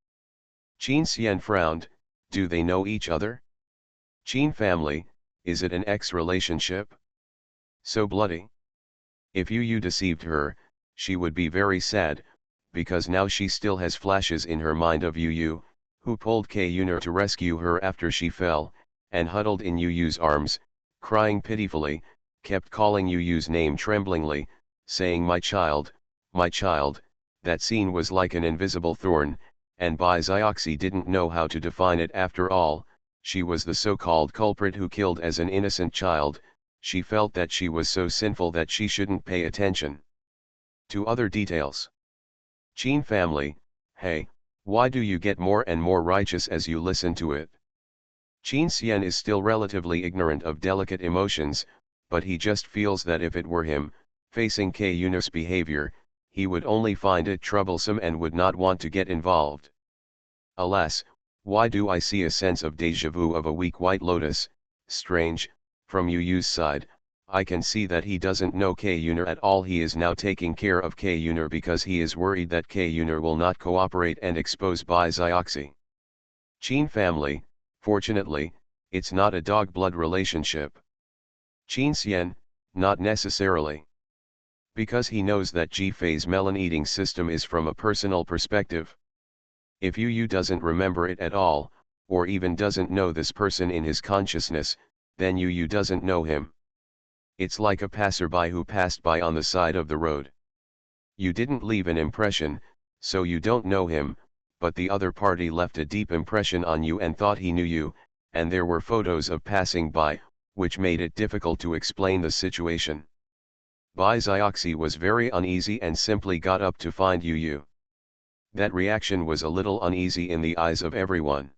Qin Xian frowned. Do they know each other? Qin family, is it an ex relationship? So bloody? If Yu deceived her, she would be very sad, because now she still has flashes in her mind of Yu, who pulled Kayuner to rescue her after she fell, and huddled in Yu's arms, crying pitifully, kept calling Yu's name tremblingly, saying my child, that scene was like an invisible thorn, and Bai Xiaoxi didn't know how to define it. After all, she was the so-called culprit who killed as an innocent child. she felt that she was so sinful that she shouldn't pay attention to other details. Qin family, hey, why do you get more and more righteous as you listen to it? Qin Xian is still relatively ignorant of delicate emotions, but he just feels that if it were him, facing K Yunus' behavior, he would only find it troublesome and would not want to get involved. Alas, why do I see a sense of déjà vu of a weak white lotus? Strange, from Yu Yu's side, I can see that he doesn't know K Yunus at all. He is now taking care of K Yunus because he is worried that K Yunus will not cooperate and expose Bai Xiaoxi. Qin family, fortunately, it's not a dog blood relationship. Qin Xian, not necessarily. Because he knows that Ji-Fei's melon eating system is from a personal perspective. If Yu doesn't remember it at all, or even doesn't know this person in his consciousness, then Yu doesn't know him. It's like a passerby who passed by on the side of the road. You didn't leave an impression, so you don't know him, but the other party left a deep impression on you and thought he knew you, and there were photos of passing by, which made it difficult to explain the situation. Bai Xiaoxi was very uneasy and simply got up to find Yu. That reaction was a little uneasy in the eyes of everyone.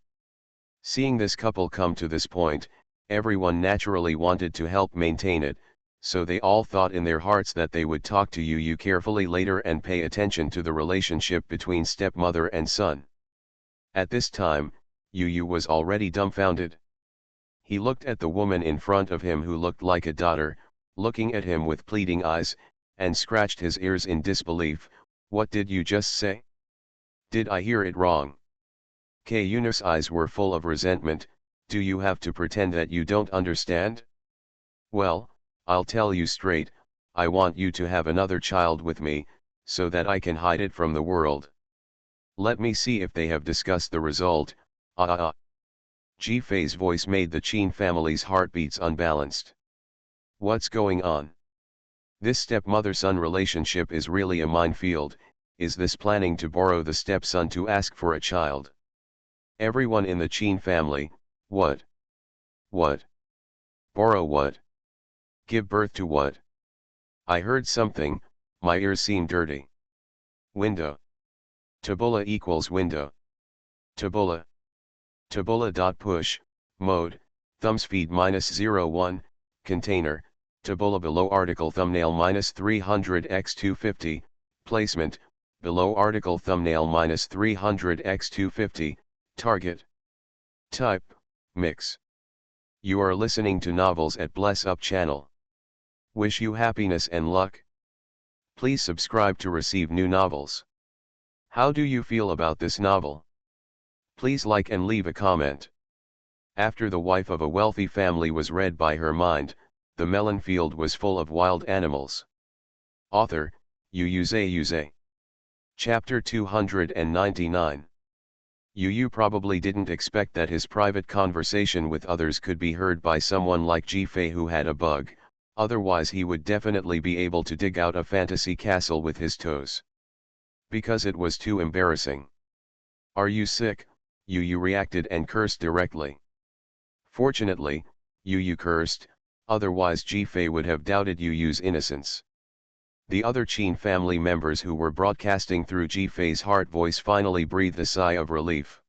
Seeing this couple come to this point, everyone naturally wanted to help maintain it, so they all thought in their hearts that they would talk to Yu carefully later and pay attention to the relationship between stepmother and son. At this time, Yu was already dumbfounded. He looked at the woman in front of him who looked like a daughter, looking at him with pleading eyes, and scratched his ears in disbelief. What did you just say? Did I hear it wrong? K Yunus' eyes were full of resentment. Do you have to pretend that you don't understand? Well, I'll tell you straight, I want you to have another child with me, so that I can hide it from the world. Let me see if they have discussed the result. Ji-Fei's voice made the Qin family's heartbeats unbalanced. What's going on? This stepmother-son relationship is really a minefield. Is this planning to borrow the stepson to ask for a child? Everyone in the Qin family, what? What? Borrow what? Give birth to what? I heard something, my ears seem dirty. Window. Tabula equals window. Tabula. Tabula.push, mode, thumbs feed -01, container, tabula below article thumbnail -300x250, placement, below article thumbnail -300x250, target. Type, mix. You are listening to novels at Bless Up channel. Wish you happiness and luck. Please subscribe to receive new novels. How do you feel about this novel? Please like and leave a comment. After the wife of a wealthy family was read by her mind, the melon field was full of wild animals. Author, Yu. Chapter 299. Yu probably didn't expect that his private conversation with others could be heard by someone like Ji-Fei who had a bug, otherwise he would definitely be able to dig out a fantasy castle with his toes. Because it was too embarrassing. Are you sick? Yu reacted and cursed directly. Fortunately, Yu cursed, otherwise Ji-Fei would have doubted Yu's innocence. The other Qin family members who were broadcasting through Ji-Fei's heart voice finally breathed a sigh of relief.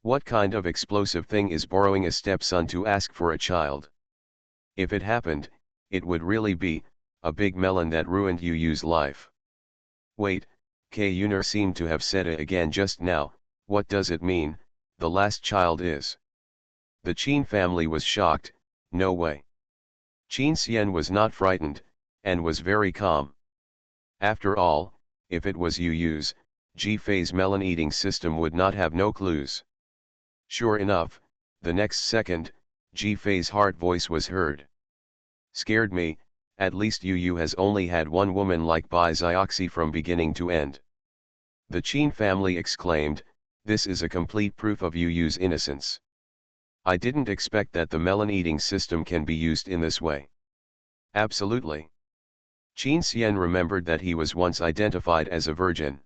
What kind of explosive thing is borrowing a stepson to ask for a child? If it happened, it would really be a big melon that ruined Yu's life. Wait, K Yunus seemed to have said it again just now. What does it mean, the last child is? The Qin family was shocked. No way. Qin Xian was not frightened, and was very calm. After all, if it was Yu's, Ji-Fei's melon-eating system would not have no clues. Sure enough, the next second, Ji-Fei's heart voice was heard. Scared me, at least Yu has only had one woman like Bai Xiaoxi from beginning to end. The Qin family exclaimed, this is a complete proof of Yu's innocence. I didn't expect that the melon-eating system can be used in this way. Absolutely. Qin Xian remembered that he was once identified as a virgin.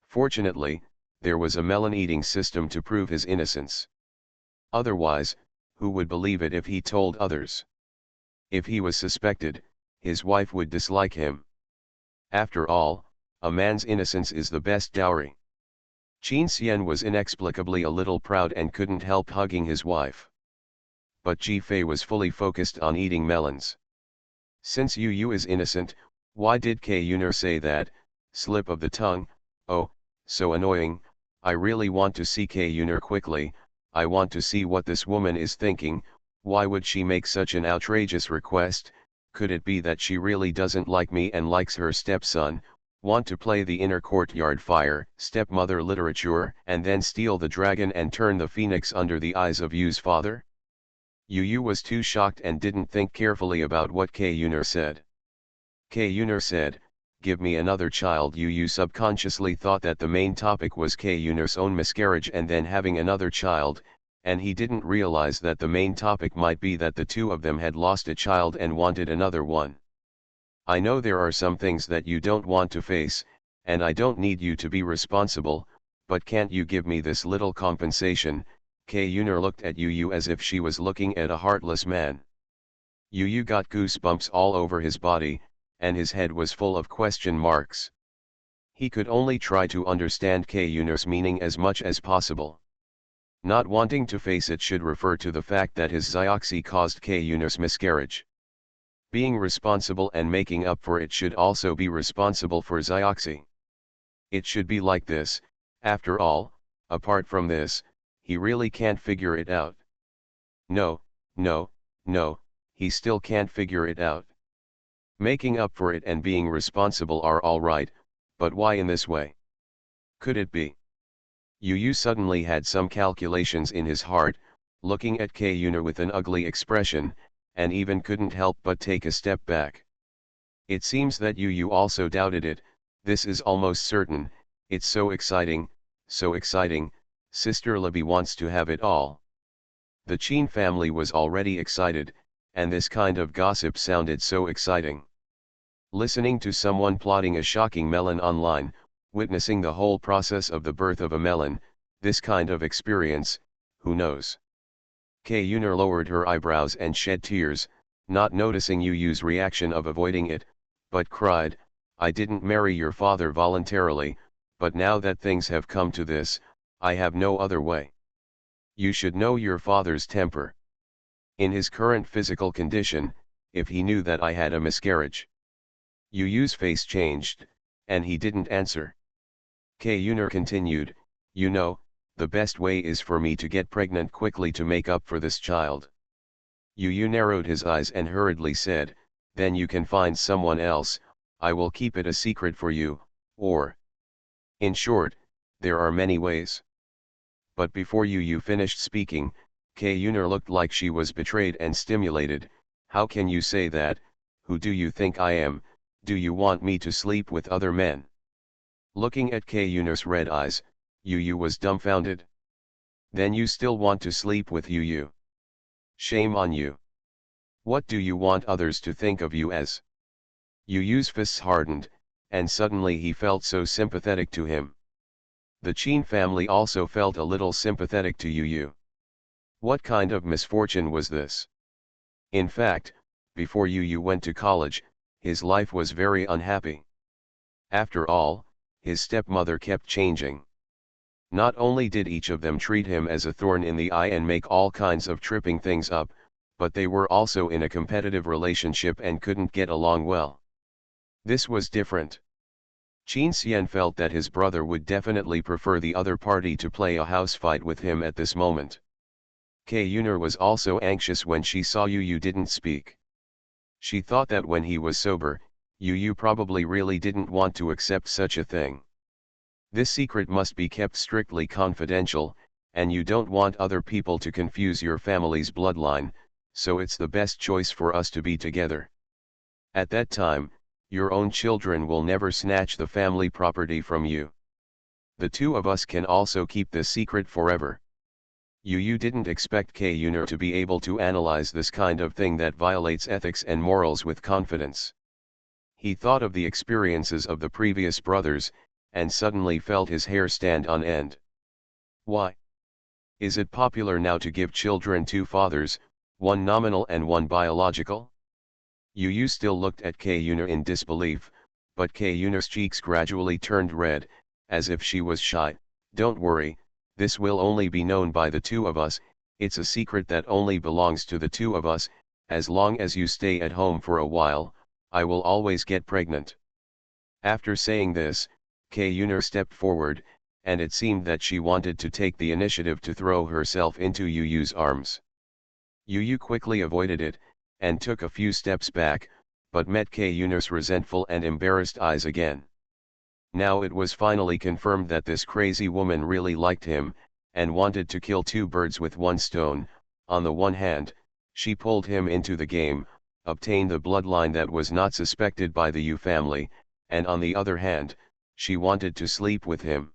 Fortunately, there was a melon-eating system to prove his innocence. Otherwise, who would believe it if he told others? If he was suspected, his wife would dislike him. After all, a man's innocence is the best dowry. Xuanhuan was inexplicably a little proud and couldn't help hugging his wife. But Ji-Fei was fully focused on eating melons. Since Yu is innocent, why did K-Yuner say that? Slip of the tongue. Oh, so annoying. I really want to see K-Yuner quickly. I want to see what this woman is thinking. Why would she make such an outrageous request? Could it be that she really doesn't like me and likes her stepson? Want to play the inner courtyard fire, stepmother literature, and then steal the dragon and turn the phoenix under the eyes of Yu's father? Yu was too shocked and didn't think carefully about what K-Yuner said. K-Yuner said, "Give me another child." Yu subconsciously thought that the main topic was K-Yuner's own miscarriage and then having another child, and he didn't realize that the main topic might be that the two of them had lost a child and wanted another one. I know there are some things that you don't want to face, and I don't need you to be responsible, but can't you give me this little compensation? K-Yuner looked at Yu as if she was looking at a heartless man. Yu got goosebumps all over his body, and his head was full of question marks. He could only try to understand K-Yuner's meaning as much as possible. Not wanting to face it should refer to the fact that his Xioxi caused K-Yuner's miscarriage. Being responsible and making up for it should also be responsible for Xioxi. It should be like this. After all, apart from this, he really can't figure it out. No, he still can't figure it out. Making up for it and being responsible are all right, but why in this way? Could it be? Yu suddenly had some calculations in his heart, looking at K-Yuner with an ugly expression, and even couldn't help but take a step back. It seems that Yu also doubted it. This is almost certain. It's so exciting, Sister Libby wants to have it all. The Qin family was already excited, and this kind of gossip sounded so exciting. Listening to someone plotting a shocking melon online, witnessing the whole process of the birth of a melon, this kind of experience, who knows? K-Yuner lowered her eyebrows and shed tears, not noticing Yu's reaction of avoiding it, but cried, "I didn't marry your father voluntarily, but now that things have come to this, I have no other way. You should know your father's temper. In his current physical condition, if he knew that I had a miscarriage." Yu's face changed, and he didn't answer. K-Yuner continued, "You know, the best way is for me to get pregnant quickly to make up for this child." Yu narrowed his eyes and hurriedly said, "Then you can find someone else, I will keep it a secret for you, or... In short, there are many ways." But before Yu finished speaking, K-Yuner looked like she was betrayed and stimulated. "How can you say that? Who do you think I am? Do you want me to sleep with other men?" Looking at K-Yuner's red eyes, Yu was dumbfounded. "Then you still want to sleep with Yu? Shame on you. What do you want others to think of you as?" Yu's fists hardened, and suddenly he felt so sympathetic to him. The Qin family also felt a little sympathetic to Yu. What kind of misfortune was this? In fact, before Yu went to college, his life was very unhappy. After all, his stepmother kept changing. Not only did each of them treat him as a thorn in the eye and make all kinds of tripping things up, but they were also in a competitive relationship and couldn't get along well. This was different. Xuanhuan felt that his brother would definitely prefer the other party to play a house fight with him at this moment. K-Yuner was also anxious when she saw Yu didn't speak. She thought that when he was sober, Yu probably really didn't want to accept such a thing. This secret must be kept strictly confidential, and you don't want other people to confuse your family's bloodline, so it's the best choice for us to be together. At that time, your own children will never snatch the family property from you. The two of us can also keep this secret forever. Yu didn't expect K-Yuner to be able to analyze this kind of thing that violates ethics and morals with confidence. He thought of the experiences of the previous brothers, and suddenly felt his hair stand on end. Why? Is it popular now to give children two fathers, one nominal and one biological? Yu Yu still looked at Kayuna in disbelief, but Kayuna's cheeks gradually turned red, as if she was shy. Don't worry, this will only be known by the two of us, it's a secret that only belongs to the two of us, as long as you stay at home for a while, I will always get pregnant. After saying this, Kayuna stepped forward, and it seemed that she wanted to take the initiative to throw herself into Yu Yu's arms. Yu Yu quickly avoided it, and took a few steps back, but met Kayuna's resentful and embarrassed eyes again. Now it was finally confirmed that this crazy woman really liked him, and wanted to kill two birds with one stone. On the one hand, she pulled him into the game, obtained the bloodline that was not suspected by the Yu family, and on the other hand, she wanted to sleep with him.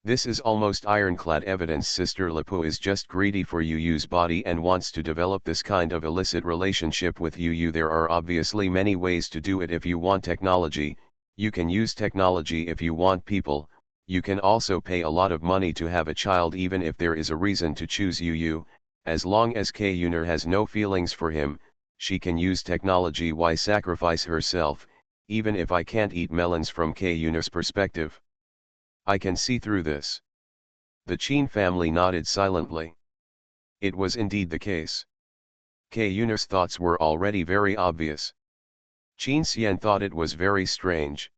This is almost ironclad evidence Sister Lapu is just greedy for Yu Yu's body and wants to develop this kind of illicit relationship with Yu Yu. There are obviously many ways to do it. If you want technology, you can use technology. If you want people, you can also pay a lot of money to have a child. Even if there is a reason to choose Yu Yu, as long as Kayuna has no feelings for him, she can use technology. Why sacrifice herself? Even if I can't eat melons from Kayuna's perspective, I can see through this. The Qin family nodded silently. It was indeed the case. Kayuna's thoughts were already very obvious. Qin Xian thought it was very strange.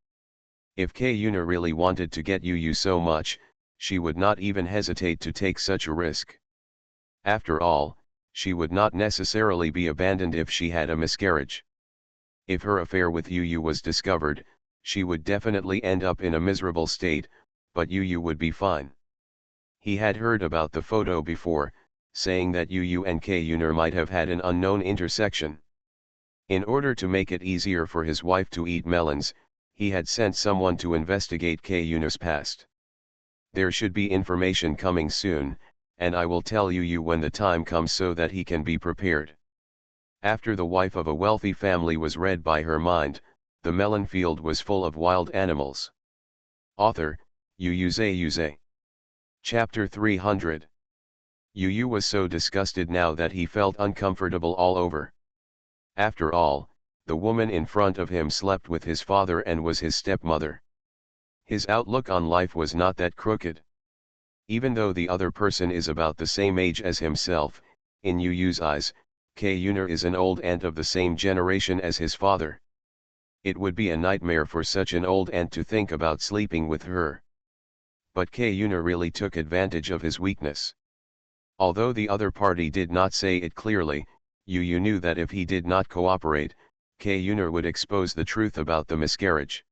If Kayuna really wanted to get Yu Yu so much, she would not even hesitate to take such a risk. After all, she would not necessarily be abandoned if she had a miscarriage. If her affair with Yu Yu was discovered, she would definitely end up in a miserable state, but Yu Yu would be fine. He had heard about the photo before, saying that Yu Yu and Kayuna might have had an unknown intersection. In order to make it easier for his wife to eat melons, he had sent someone to investigate Kayuna's past. There should be information coming soon, and I will tell Yu Yu when the time comes so that he can be prepared. After the wife of a wealthy family was read by her mind, the melon field was full of wild animals. Author, Yu Yuze. Chapter 300. Yu Yu was so disgusted now that he felt uncomfortable all over. After all, the woman in front of him slept with his father and was his stepmother. His outlook on life was not that crooked. Even though the other person is about the same age as himself, in Yu Yu's eyes, Kayuna is an old aunt of the same generation as his father. It would be a nightmare for such an old aunt to think about sleeping with her. But Kayuna really took advantage of his weakness. Although the other party did not say it clearly, Yu Yu knew that if he did not cooperate, Kayuna would expose the truth about the miscarriage.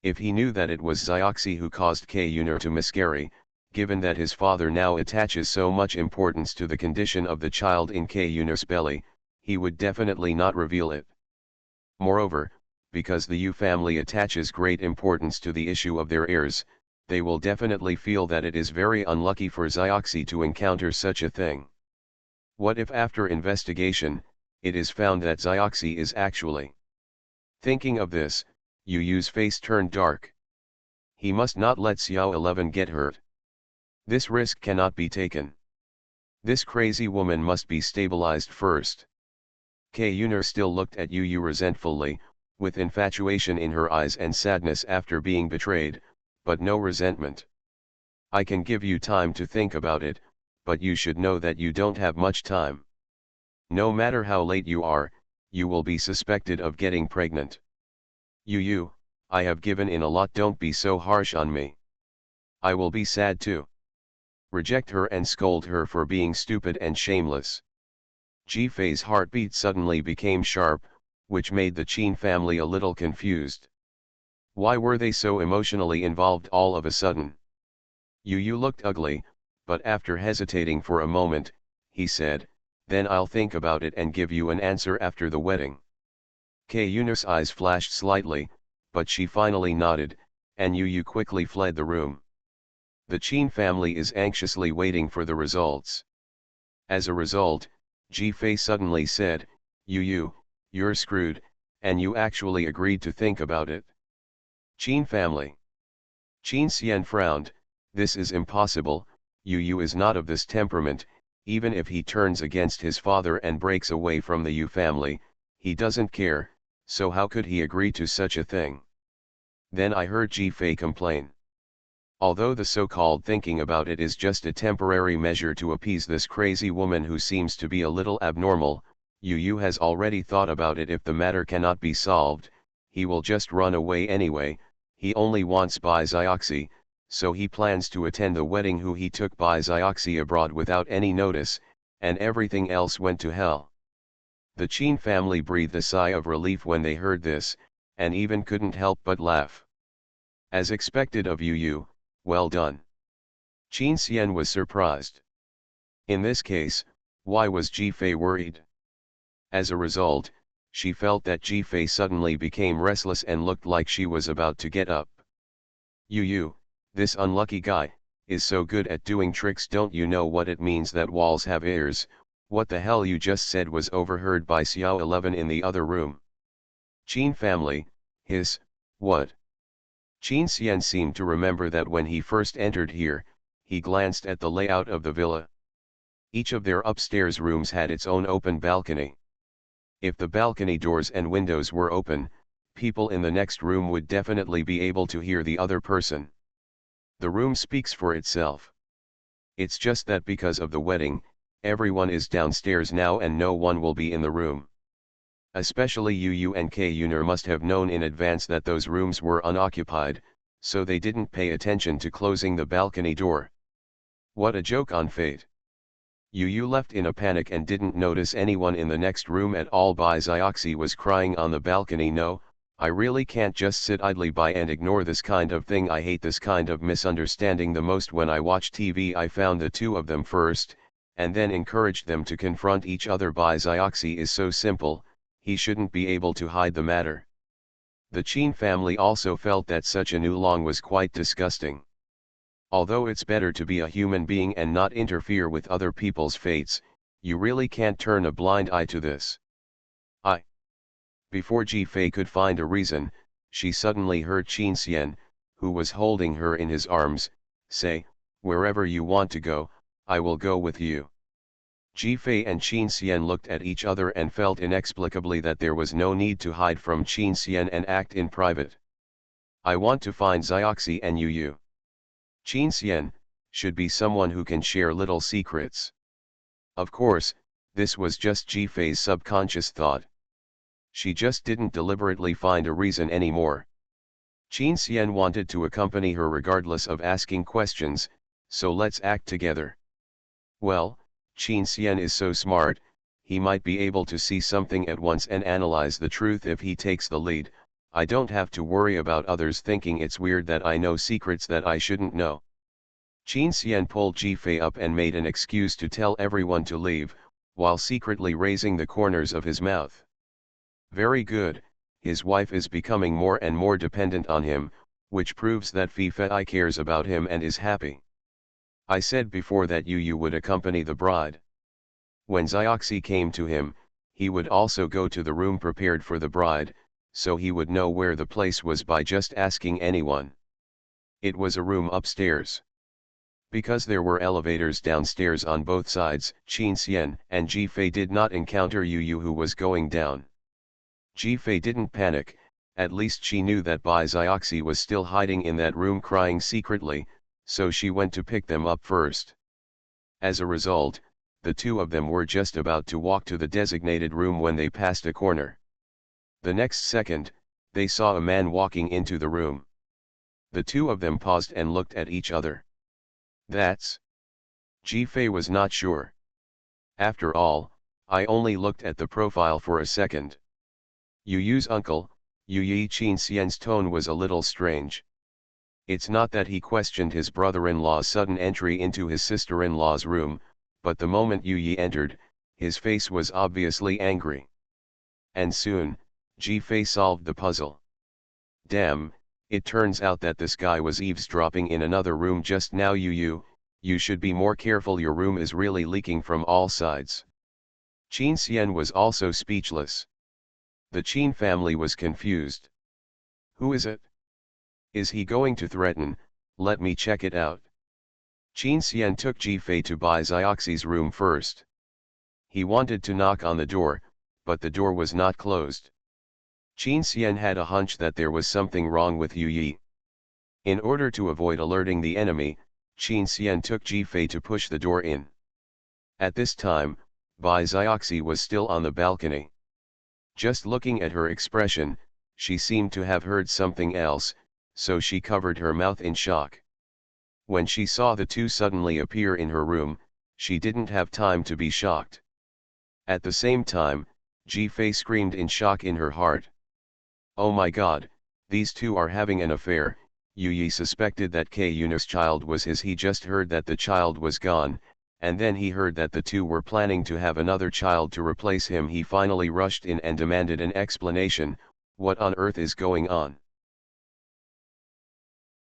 If he knew that it was Xiaoxi who caused Kayuna to miscarry, given that his father now attaches so much importance to the condition of the child in Kayuna's belly, he would definitely not reveal it. Moreover, because the Yu family attaches great importance to the issue of their heirs, they will definitely feel that it is very unlucky for Xiaoxi to encounter such a thing. What if after investigation, it is found that Xiaoxi is actually... Thinking of this, Yu Yu's face turned dark. He must not let Xiao 11 get hurt. This risk cannot be taken. This crazy woman must be stabilized first. Kayuna still looked at Yu Yu resentfully, with infatuation in her eyes and sadness after being betrayed, but no resentment. I can give you time to think about it, but you should know that you don't have much time. No matter how late you are, you will be suspected of getting pregnant. Yu Yu, I have given in a lot, don't be so harsh on me. I will be sad too. Reject her and scold her for being stupid and shameless. Ji-Fei's heartbeat suddenly became sharp, which made the Qin family a little confused. Why were they so emotionally involved all of a sudden? Yu Yu looked ugly, but after hesitating for a moment, he said, then I'll think about it and give you an answer after the wedding. Kayuna's eyes flashed slightly, but she finally nodded, and Yu Yu quickly fled the room. The Qin family is anxiously waiting for the results. As a result, Ji-Fei suddenly said, Yu Yu, you're screwed, and you actually agreed to think about it. Qin family. Qin Xian frowned, this is impossible, Yu Yu is not of this temperament, even if he turns against his father and breaks away from the Yu family, he doesn't care, so how could he agree to such a thing? Then I heard Ji-Fei complain. Although the so-called thinking about it is just a temporary measure to appease this crazy woman who seems to be a little abnormal, Yu has already thought about it. If the matter cannot be solved, he will just run away anyway. He only wants Bai Zioxi, so he plans to attend the wedding who he took Bai Zioxi abroad without any notice, and everything else went to hell. The Qin family breathed a sigh of relief when they heard this, and even couldn't help but laugh. As expected of Yu, well done. Qin Xian was surprised. In this case, why was Ji-Fei worried? As a result, she felt that Ji-Fei suddenly became restless and looked like she was about to get up. Yu, this unlucky guy, is so good at doing tricks. Don't you know what it means that walls have ears? What the hell you just said was overheard by Xiao 11 in the other room. Qin family, hiss, what? Qin Xian seemed to remember that when he first entered here, he glanced at the layout of the villa. Each of their upstairs rooms had its own open balcony. If the balcony doors and windows were open, people in the next room would definitely be able to hear the other person. The room speaks for itself. It's just that because of the wedding, everyone is downstairs now and no one will be in the room. Especially Yu and Kuner must have known in advance that those rooms were unoccupied, so they didn't pay attention to closing the balcony door. What a joke on fate. Yu left in a panic and didn't notice anyone in the next room at all. Bai Zioxi was crying on the balcony. No, I really can't just sit idly by and ignore this kind of thing. I hate this kind of misunderstanding the most. When I watch TV, I found the two of them first, and then encouraged them to confront each other. Bai Zioxi is so simple, he shouldn't be able to hide the matter. The Qin family also felt that such an oolong was quite disgusting. Although it's better to be a human being and not interfere with other people's fates, you really can't turn a blind eye to this. Before Ji-Fei could find a reason, she suddenly heard Qin Xian, who was holding her in his arms, say, "Wherever you want to go, I will go with you." Ji-Fei and Qin Xian looked at each other and felt inexplicably that there was no need to hide from Qin Xian and act in private. I want to find Zioxi and Yu. Qin Xian should be someone who can share little secrets. Of course, this was just Ji-Fei's subconscious thought. She just didn't deliberately find a reason anymore. Qin Xian wanted to accompany her regardless of asking questions, so let's act together. Well, Qin Xian is so smart, he might be able to see something at once and analyze the truth if he takes the lead. I don't have to worry about others thinking it's weird that I know secrets that I shouldn't know. Qin Xian pulled Ji-Fei up and made an excuse to tell everyone to leave, while secretly raising the corners of his mouth. Very good, his wife is becoming more and more dependent on him, which proves that Fei cares about him and is happy. I said before that Yu would accompany the bride. When Zioxi came to him, he would also go to the room prepared for the bride, so he would know where the place was by just asking anyone. It was a room upstairs. Because there were elevators downstairs on both sides, Qin Xian and Ji-Fei did not encounter Yu who was going down. Ji-Fei didn't panic, at least she knew that Bai Zioxi was still hiding in that room crying secretly, so she went to pick them up first. As a result, the two of them were just about to walk to the designated room when they passed a corner. The next second, they saw a man walking into the room. The two of them paused and looked at each other. That's... Ji-Fei was not sure. After all, I only looked at the profile for a second. Yu's uncle, Yu Yi. Qin Xian's tone was a little strange. It's not that he questioned his brother-in-law's sudden entry into his sister-in-law's room, but the moment Yu Yi entered, his face was obviously angry. And soon, Ji-Fei solved the puzzle. Damn, it turns out that this guy was eavesdropping in another room just now. You should be more careful, your room is really leaking from all sides. Qin Xian was also speechless. The Qin family was confused. Who is it? Is he going to threaten? Let me check it out. Qin Xian took Ji-Fei to Bai Zioxi's room first. He wanted to knock on the door, but the door was not closed. Qin Xian had a hunch that there was something wrong with Yu Yi. In order to avoid alerting the enemy, Qin Xian took Ji Fei to push the door in. At this time, Bai Zioxi was still on the balcony. Just looking at her expression, she seemed to have heard something else, so she covered her mouth in shock. When she saw the two suddenly appear in her room, she didn't have time to be shocked. At the same time, Ji Fei screamed in shock in her heart. Oh my god, these two are having an affair. Yu Yi suspected that K Yunus' child was his. He just heard that the child was gone, and then he heard that the two were planning to have another child to replace him. He finally rushed in and demanded an explanation. What on earth is going on?